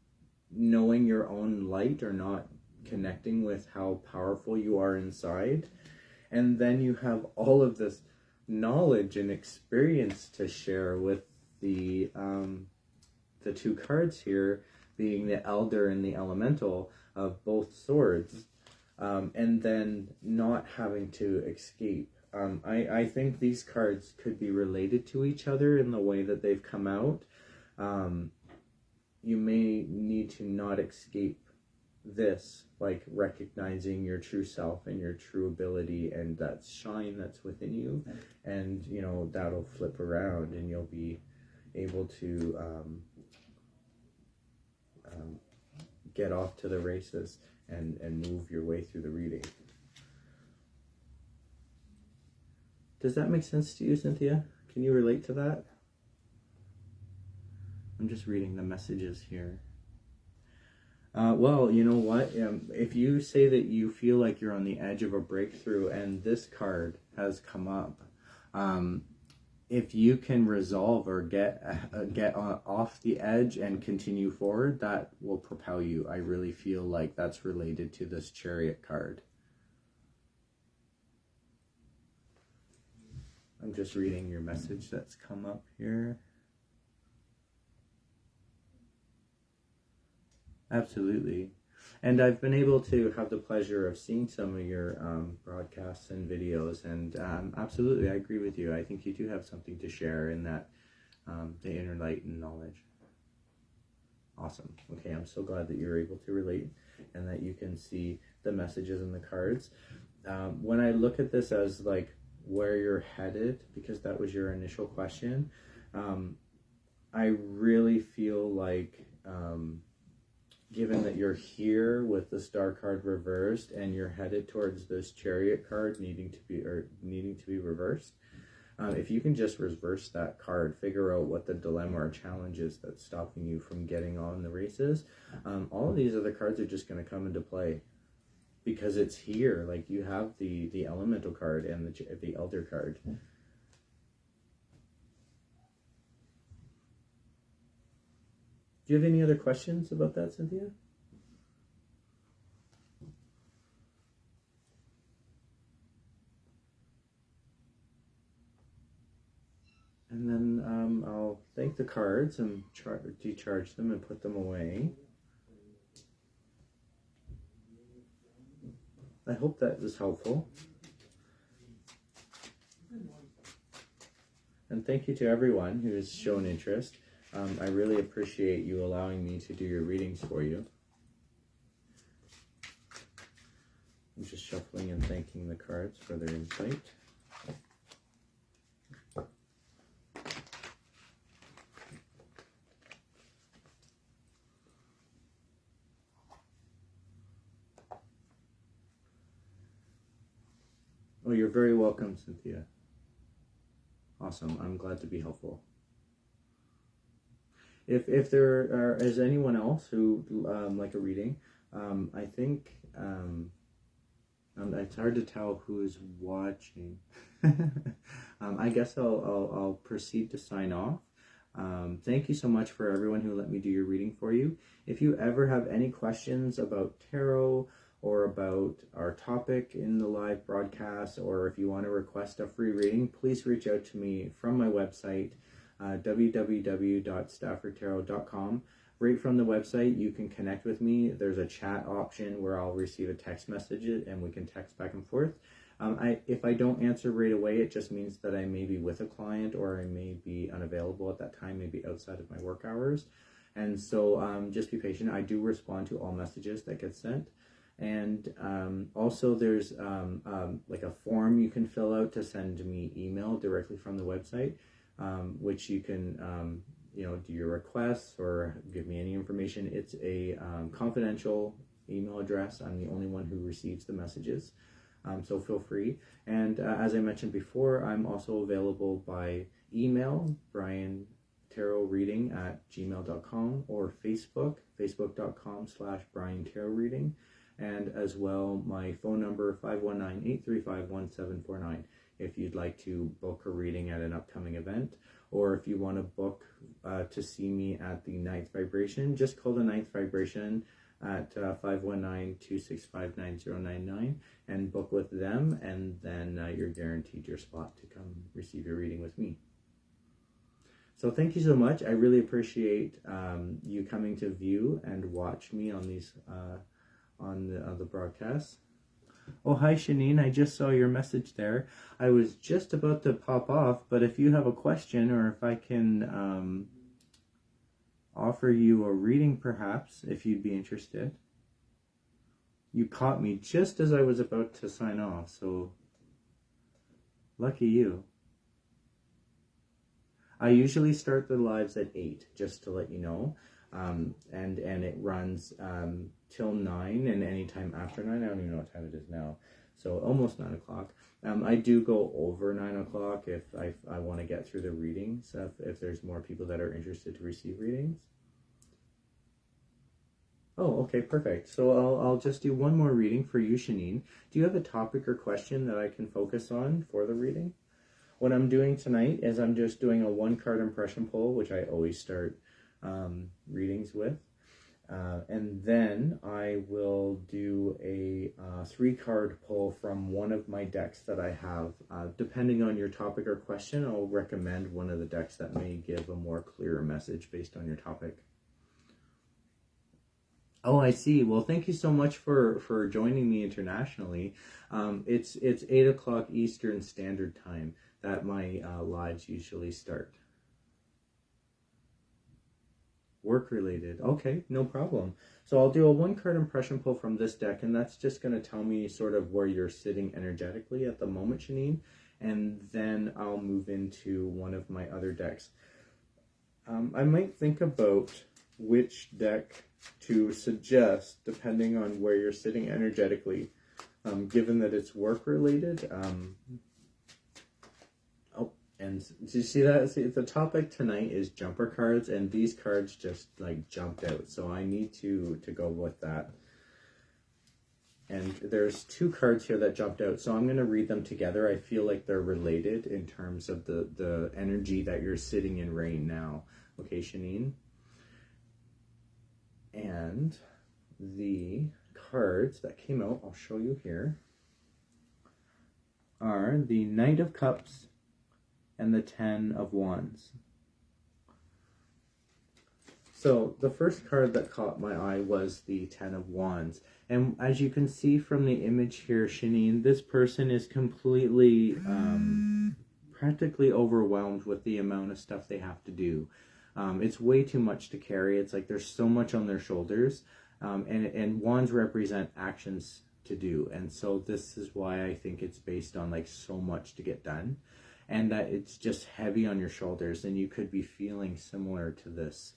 Speaker 1: knowing your own light or not connecting with how powerful you are inside. And then you have all of this knowledge and experience to share with the two cards here, being the Elder and the Elemental of both swords, and then not having to escape. I think these cards could be related to each other in the way that they've come out. You may need to not escape this, like recognizing your true self and your true ability and that shine that's within you, and you know that'll flip around and you'll be able to get off to the races and move your way through the reading. Does that make sense to you, Cynthia? Can you relate to that? I'm just reading the messages here. Well, you know what? If you say that you feel like you're on the edge of a breakthrough and this card has come up, if you can resolve or get off the edge and continue forward, that will propel you. I really feel like that's related to this Chariot card. I'm just reading your message that's come up here. Absolutely. And I've been able to have the pleasure of seeing some of your broadcasts and videos, and absolutely, I agree with you. I think you do have something to share in that, the inner light and knowledge. Awesome. Okay, I'm so glad that you're able to relate and that you can see the messages in the cards. When I look at this as like where you're headed, because that was your initial question, I really feel like given that you're here with the Star card reversed and you're headed towards this Chariot card needing to be reversed, if you can just reverse that card, figure out what the dilemma or challenge is that's stopping you from getting on the races, all of these other cards are just going to come into play because it's here. Like you have the Elemental card and the Elder card. Do you have any other questions about that, Cynthia? And then I'll thank the cards and decharge them and put them away. I hope that was helpful. And thank you to everyone who has shown interest. I really appreciate you allowing me to do your readings for you. I'm just shuffling and thanking the cards for their insight. Oh, you're very welcome, Cynthia. Awesome. I'm glad to be helpful. If there is anyone else who like a reading, I think it's hard to tell who is watching. I guess I'll proceed to sign off. Thank you so much for everyone who let me do your reading for you. If you ever have any questions about tarot or about our topic in the live broadcast, or if you want to request a free reading, please reach out to me from my website, www.staffordtarot.com. Right from the website, you can connect with me. There's a chat option where I'll receive a text message and we can text back and forth. If I don't answer right away, it just means that I may be with a client or I may be unavailable at that time, maybe outside of my work hours. And so just be patient. I do respond to all messages that get sent. And also there's like a form you can fill out to send me email directly from the website, which you can do your requests or give me any information. It's a confidential email address. I'm the only one who receives the messages, so feel free. And as I mentioned before, I'm also available by email, bryantarotreading@gmail.com, or facebook.com/bryantarotreading. And as well, my phone number, 519-835-1749, if you'd like to book a reading at an upcoming event, or if you want to book to see me at the Ninth Vibration, just call the Ninth Vibration at 519-265-9099 and book with them, and then you're guaranteed your spot to come receive your reading with me. So thank you so much. I really appreciate you coming to view and watch me on these on the broadcast. Oh, hi Shanine, I just saw your message there. I was just about to pop off, but if you have a question, or if I can offer you a reading perhaps, if you'd be interested. You caught me just as I was about to sign off, so lucky you. I usually start the lives at 8, just to let you know. And it runs till 9, and anytime after 9. I don't even know what time it is now, so almost 9 o'clock. I do go over 9 o'clock if I want to get through the readings, if there's more people that are interested to receive readings. Oh, okay, perfect. So I'll just do one more reading for you, Shanine. Do you have a topic or question that I can focus on for the reading? What I'm doing tonight is I'm just doing a 1-card impression pull, which I always start readings with, and then I will do a 3-card pull from one of my decks that I have. Depending on your topic or question, I'll recommend one of the decks that may give a more clearer message based on your topic. Oh, I see. Well, thank you so much for joining me internationally. It's 8 o'clock Eastern Standard Time that my lives usually start. Work related. Okay, no problem. So I'll do a 1-card impression pull from this deck, and that's just going to tell me sort of where you're sitting energetically at the moment, Shanine, and then I'll move into one of my other decks. I might think about which deck to suggest depending on where you're sitting energetically, given that it's work related. And do you see that? See, the topic tonight is jumper cards, and these cards just like jumped out, so I need to go with that. And there's 2 cards here that jumped out, so I'm going to read them together. I feel like they're related in terms of the energy that you're sitting in right now. Okay, Shanine? And the cards that came out, I'll show you here, are the Knight of Cups and the 10 of Wands. So the first card that caught my eye was the 10 of Wands. And as you can see from the image here, Shanine, this person is completely practically overwhelmed with the amount of stuff they have to do. It's way too much to carry. It's like there's so much on their shoulders, and wands represent actions to do, and so this is why I think it's based on like so much to get done, and that it's just heavy on your shoulders, and you could be feeling similar to this.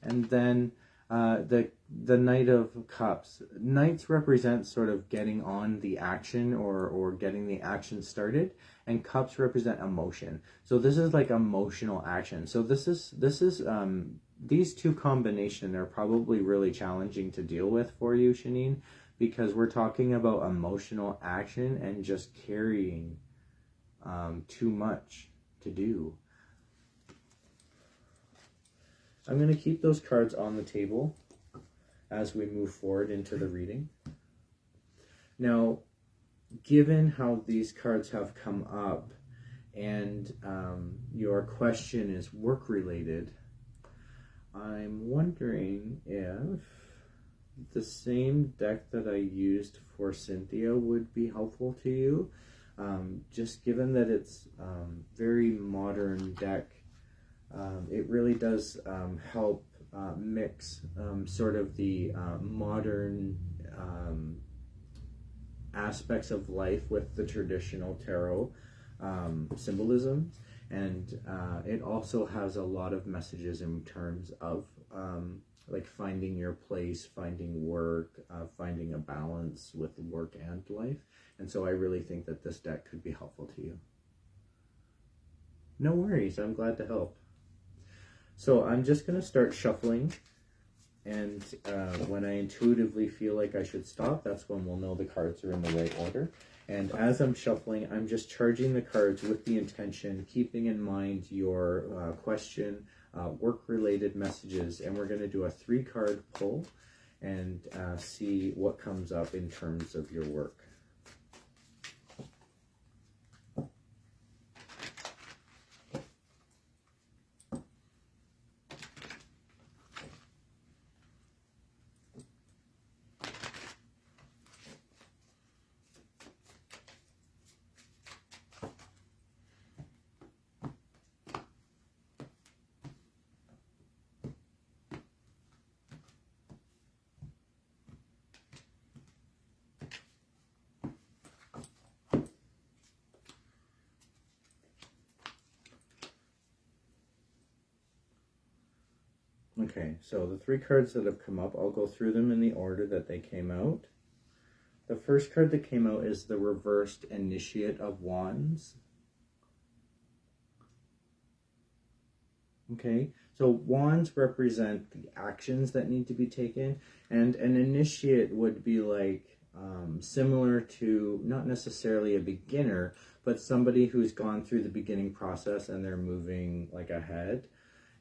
Speaker 1: And then the Knight of Cups. Knights represent sort of getting on the action, or getting the action started, and cups represent emotion. So this is like emotional action. So this is these two combination are probably really challenging to deal with for you, Shanine, because we're talking about emotional action and just carrying too much to do. I'm going to keep those cards on the table as we move forward into the reading. Now, given how these cards have come up, and your question is work-related, I'm wondering if the same deck that I used for Cynthia would be helpful to you. Just given that it's very modern deck, it really does help mix sort of the modern aspects of life with the traditional tarot symbolism, and it also has a lot of messages in terms of like finding your place, finding work, finding a balance with work and life. And so I really think that this deck could be helpful to you. No worries, I'm glad to help. So I'm just going to start shuffling, and when I intuitively feel like I should stop, that's when we'll know the cards are in the right order. And as I'm shuffling, I'm just charging the cards with the intention, keeping in mind your question, work-related messages, and we're going to do a 3-card pull and see what comes up in terms of your work. Okay, so the 3 cards that have come up, I'll go through them in the order that they came out. The first card that came out is the reversed Initiate of Wands. Okay, so wands represent the actions that need to be taken, and an initiate would be like similar to, not necessarily a beginner, but somebody who's gone through the beginning process and they're moving like ahead.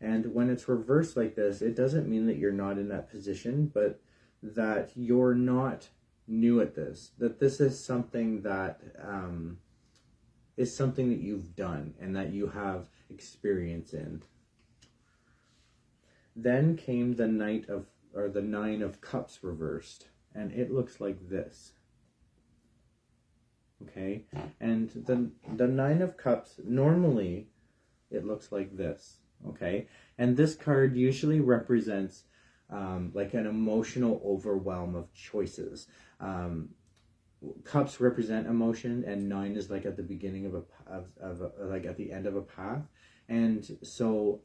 Speaker 1: And when it's reversed like this, it doesn't mean that you're not in that position, but that you're not new at this, that this is something that is something that you've done and that you have experience in. Then came the the 9 of Cups reversed, and it looks like this. Okay, and the 9 of Cups, normally it looks like this. Okay, and this card usually represents like an emotional overwhelm of choices. Cups represent emotion, and 9 is like at the beginning of like at the end of a path. And so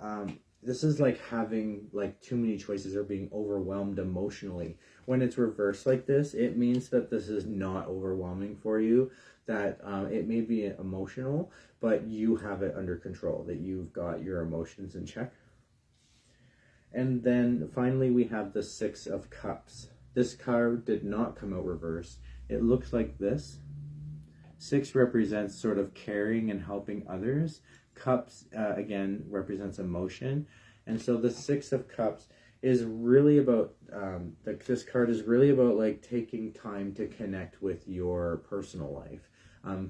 Speaker 1: this is like having like too many choices or being overwhelmed emotionally. When it's reversed like this, it means that this is not overwhelming for you, that it may be emotional, but you have it under control, that you've got your emotions in check. And then finally we have the 6 of Cups. This card did not come out reversed. It looks like this. 6 represents sort of caring and helping others. Cups, again, represents emotion. And so the 6 of Cups is really about, this card is really about like taking time to connect with your personal life,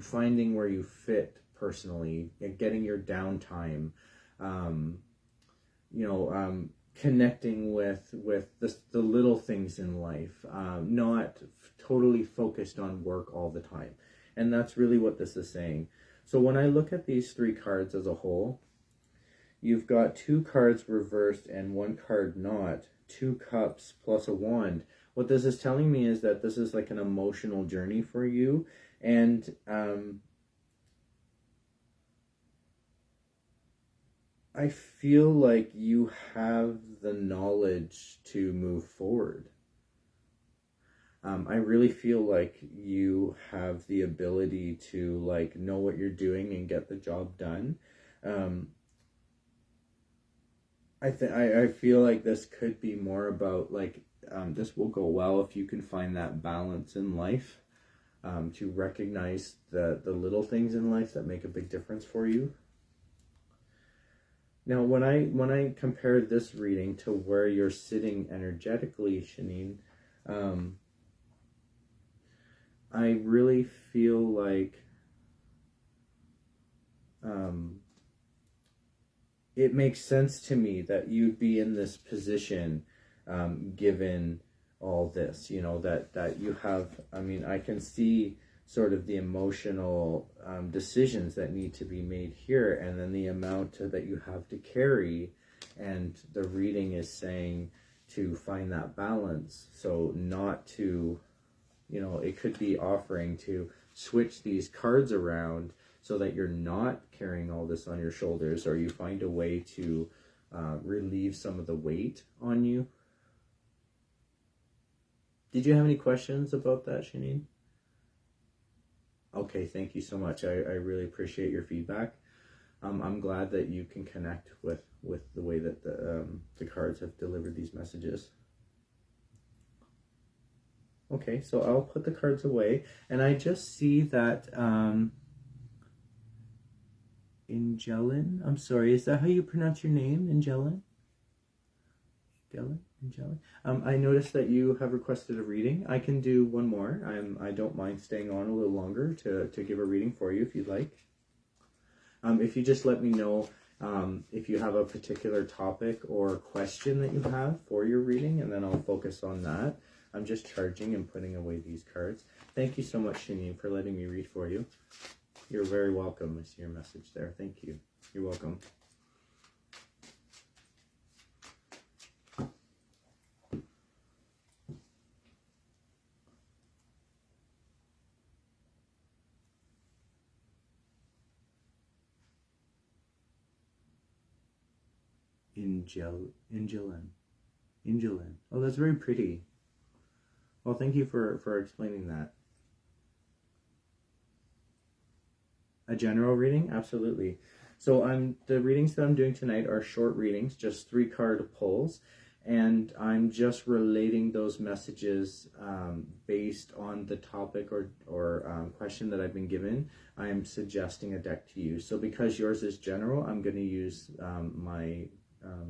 Speaker 1: finding where you fit personally, getting your downtime, connecting with the little things in life, not totally focused on work all the time. And that's really what this is saying. So when I look at these 3 cards as a whole, you've got 2 cards reversed and 1 card not, 2 cups plus a wand. What this is telling me is that this is like an emotional journey for you. And I feel like you have the knowledge to move forward. I really feel like you have the ability to like know what you're doing and get the job done. I feel like this could be more about like this will go well if you can find that balance in life, to recognize the little things in life that make a big difference for you. Now, when I compare this reading to where you're sitting energetically, Shanine, I really feel like it makes sense to me that you'd be in this position, given all this, you know, that you have, I mean, I can see sort of the emotional decisions that need to be made here, and then the amount that you have to carry, and the reading is saying to find that balance. So not to, you know, it could be offering to switch these cards around so that you're not carrying all this on your shoulders, or you find a way to relieve some of the weight on you. Did you have any questions about that, Shanine? Okay, thank you so much. I really appreciate your feedback. I'm glad that you can connect with the way that the cards have delivered these messages. Okay, so I'll put the cards away, and I just see that Angelin, I'm sorry, is that how you pronounce your name, Angelin? Angelin? I noticed that you have requested a reading. I can do one more. I don't mind staying on a little longer to give a reading for you if you'd like. If you just let me know if you have a particular topic or question that you have for your reading, and then I'll focus on that. I'm just charging and putting away these cards. Thank you so much, Shanine, for letting me read for you. You're very welcome. I see your message there. Thank you. You're welcome. Angelin. Oh, that's very pretty. Well, thank you for explaining that. A general reading? Absolutely. So the readings that I'm doing tonight are short readings, just 3 card pulls, and I'm just relating those messages based on the topic or question that I've been given. I'm suggesting a deck to you. So because yours is general, I'm going to use my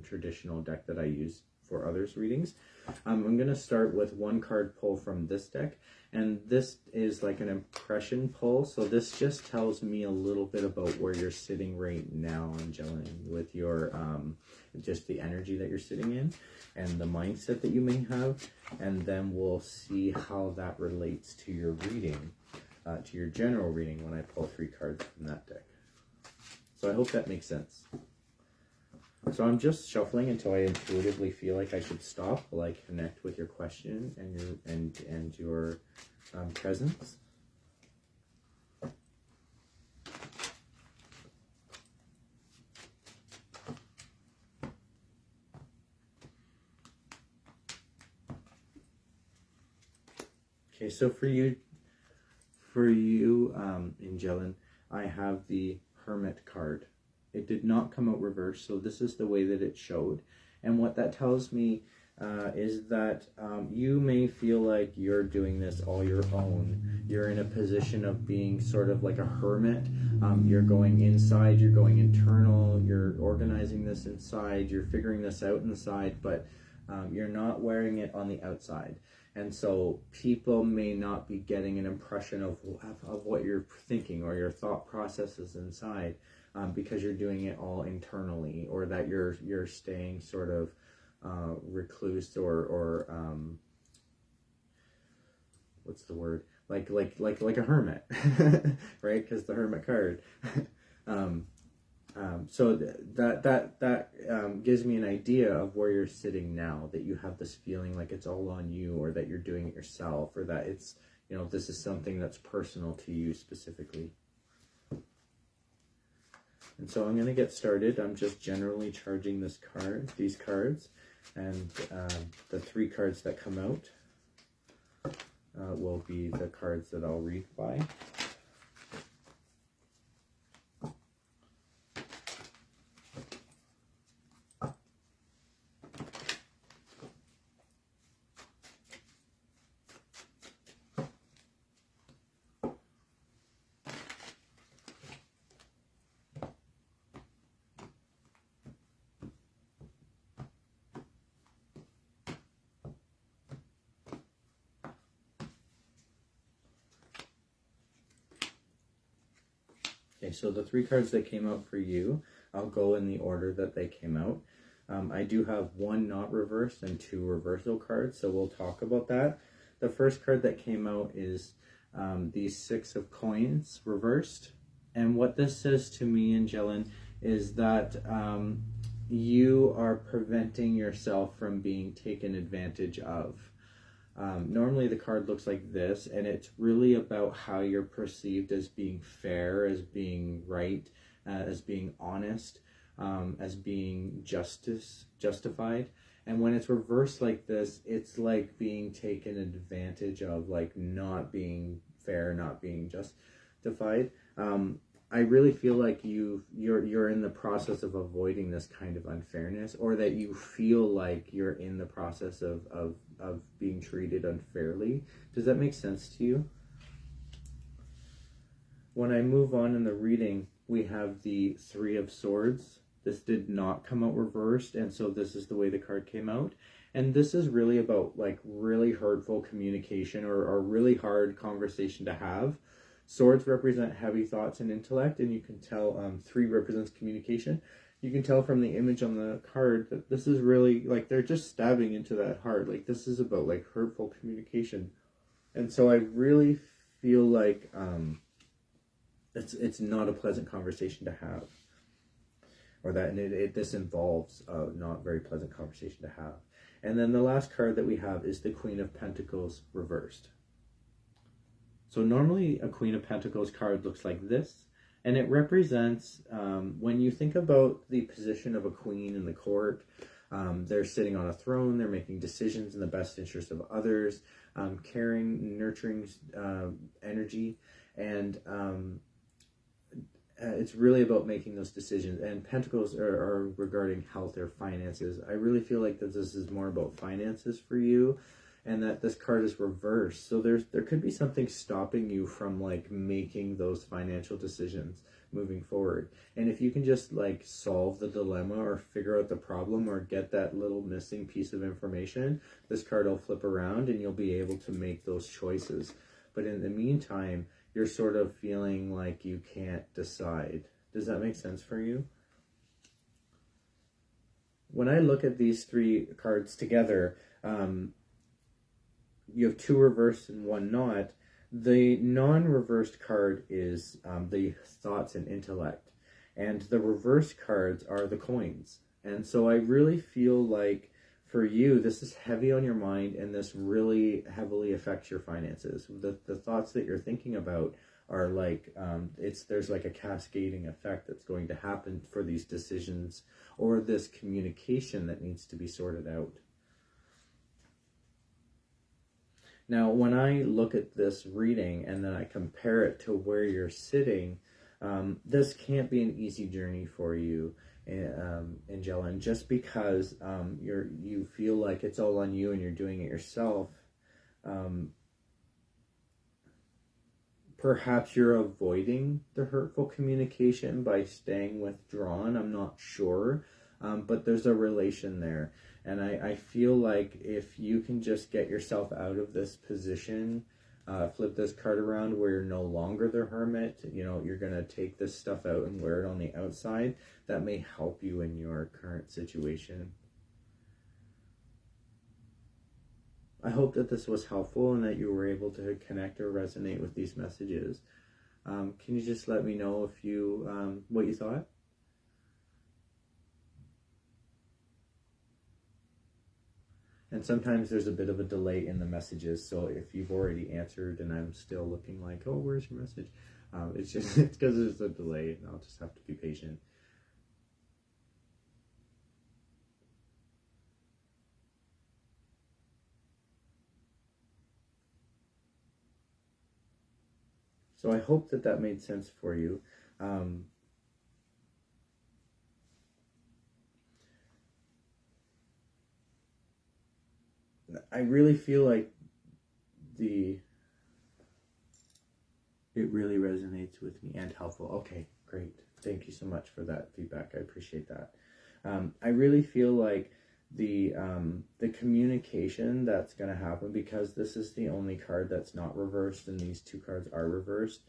Speaker 1: traditional deck that I use for others' readings. I'm going to start with 1 card pull from this deck, and this is like an impression pull, so this just tells me a little bit about where you're sitting right now, Angelina, with your just the energy that you're sitting in and the mindset that you may have, and then we'll see how that relates to your reading, to your general reading when I pull 3 cards from that deck. So I hope that makes sense. So I'm just shuffling until I intuitively feel like I should stop while I connect with your question and your presence. Okay, so for you, Angelin, I have the Hermit card. It did not come out reversed, so this is the way that it showed. And what that tells me is that you may feel like you're doing this all your own. You're in a position of being sort of like a hermit. You're going inside, you're going internal, you're organizing this inside, you're figuring this out inside, but you're not wearing it on the outside. And so people may not be getting an impression of what you're thinking or your thought processes inside. Because you're doing it all internally, or that you're staying sort of recluse or what's the word, like a hermit, right? Because the hermit card. So that gives me an idea of where you're sitting now, that you have this feeling like it's all on you, or that you're doing it yourself, or that it's, this is something that's personal to you specifically. And so I'm going to get started. I'm just generally charging these cards, and the 3 cards that come out will be the cards that I'll read by. Okay, so the 3 cards that came out for you, I'll go in the order that they came out. I do have 1 not reversed and 2 reversal cards, so we'll talk about that. The first card that came out is the 6 of coins reversed. And what this says to me, Angelin, is that you are preventing yourself from being taken advantage of. Normally the card looks like this, and it's really about how you're perceived as being fair, as being right, as being honest, as being justified. And when it's reversed like this, it's like being taken advantage of, like not being fair, not being justified. I really feel like you're in the process of avoiding this kind of unfairness, or that you feel like you're in the process of being treated unfairly. Does that make sense to you? When I move on in the reading, we have the 3 of Swords. This did not come out reversed, and so this is the way the card came out. And this is really about like really hurtful communication, or really hard conversation to have. Swords represent heavy thoughts and intellect, and you can tell 3 represents communication. You can tell from the image on the card that this is really like they're just stabbing into that heart. Like this is about like hurtful communication. And so I really feel like it's not a pleasant conversation to have, or that this involves a not very pleasant conversation to have. And then the last card that we have is the Queen of Pentacles reversed. So normally a Queen of Pentacles card looks like this, and it represents, when you think about the position of a queen in the court, they're sitting on a throne, they're making decisions in the best interest of others, caring, nurturing energy, and it's really about making those decisions. And Pentacles are regarding health or finances. I really feel like that this is more about finances for you, and that this card is reversed. So there could be something stopping you from like making those financial decisions moving forward. And if you can just like solve the dilemma, or figure out the problem, or get that little missing piece of information, this card will flip around and you'll be able to make those choices. But in the meantime, you're sort of feeling like you can't decide. Does that make sense for you? When I look at these 3 cards together, you have 2 reversed and 1 not. The non-reversed card is the thoughts and intellect, and the reversed cards are the coins. And so I really feel like for you, this is heavy on your mind, and this really heavily affects your finances. The thoughts that you're thinking about are like, there's like a cascading effect that's going to happen for these decisions, or this communication that needs to be sorted out. Now, when I look at this reading and then I compare it to where you're sitting, this can't be an easy journey for you, Angela, just because you feel like it's all on you and you're doing it yourself. Perhaps you're avoiding the hurtful communication by staying withdrawn. I'm not sure, but there's a relation there. And I feel like if you can just get yourself out of this position, flip this card around where you're no longer the hermit, you're going to take this stuff out and wear it on the outside, that may help you in your current situation. I hope that this was helpful and that you were able to connect or resonate with these messages. Can you just let me know if you what you thought? And sometimes there's a bit of a delay in the messages, so if you've already answered and I'm still looking like, oh, where's your message? It's just it's because there's a delay, and I'll just have to be patient. So I hope that that made sense for you. I really feel like it really resonates with me and helpful. Okay, great. Thank you so much for that feedback. I appreciate that. I really feel like the communication that's going to happen, because this is the only card that's not reversed and these two cards are reversed.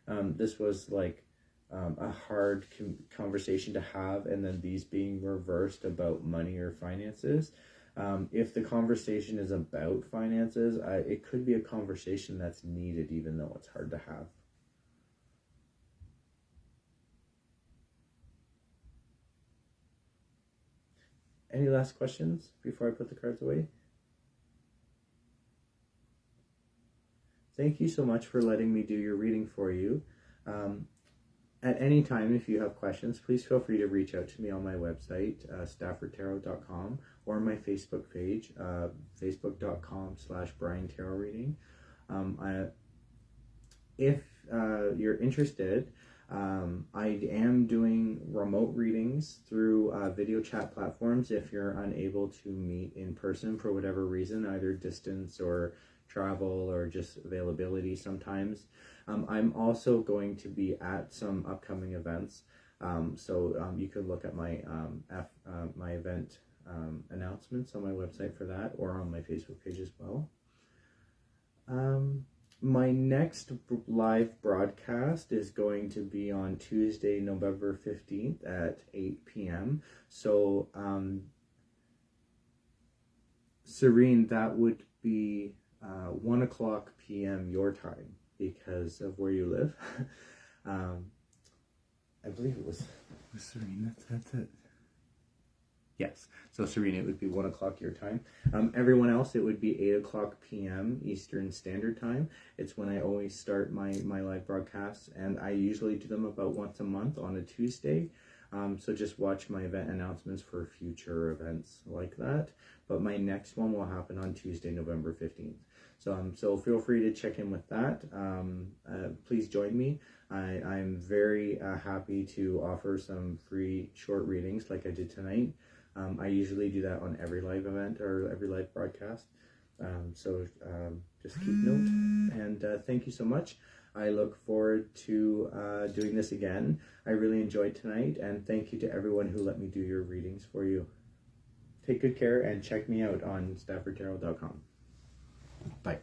Speaker 1: This was like a hard conversation to have, and then these being reversed about money or finances. If the conversation is about finances, it could be a conversation that's needed, even though it's hard to have. Any last questions before I put the cards away? Thank you so much for letting me do your reading for you. At any time, if you have questions, please feel free to reach out to me on my website, staffordtarot.com, or my Facebook page, facebook.com/bryantarotreading. If you're interested, I am doing remote readings through video chat platforms if you're unable to meet in person for whatever reason, either distance or travel or just availability sometimes. I'm also going to be at some upcoming events, so you can look at my my event announcements on my website for that, or on my Facebook page as well. My next live broadcast is going to be on Tuesday, November 15th at 8 p.m. So, Serene, that would be 1 o'clock p.m. your time because of where you live. I believe it was Serene. That's it. Yes. So, Serena, it would be 1 o'clock your time. Everyone else, it would be 8 o'clock p.m. Eastern Standard Time. It's when I always start my live broadcasts, and I usually do them about once a month on a Tuesday. So just watch my event announcements for future events like that. But my next one will happen on Tuesday, November 15th. So feel free to check in with that. Please join me. I'm very happy to offer some free short readings like I did tonight. I usually do that on every live event or every live broadcast. Just keep note. And thank you so much. I look forward to doing this again. I really enjoyed tonight. And thank you to everyone who let me do your readings for you. Take good care and check me out on staffordtarot.com. Bye.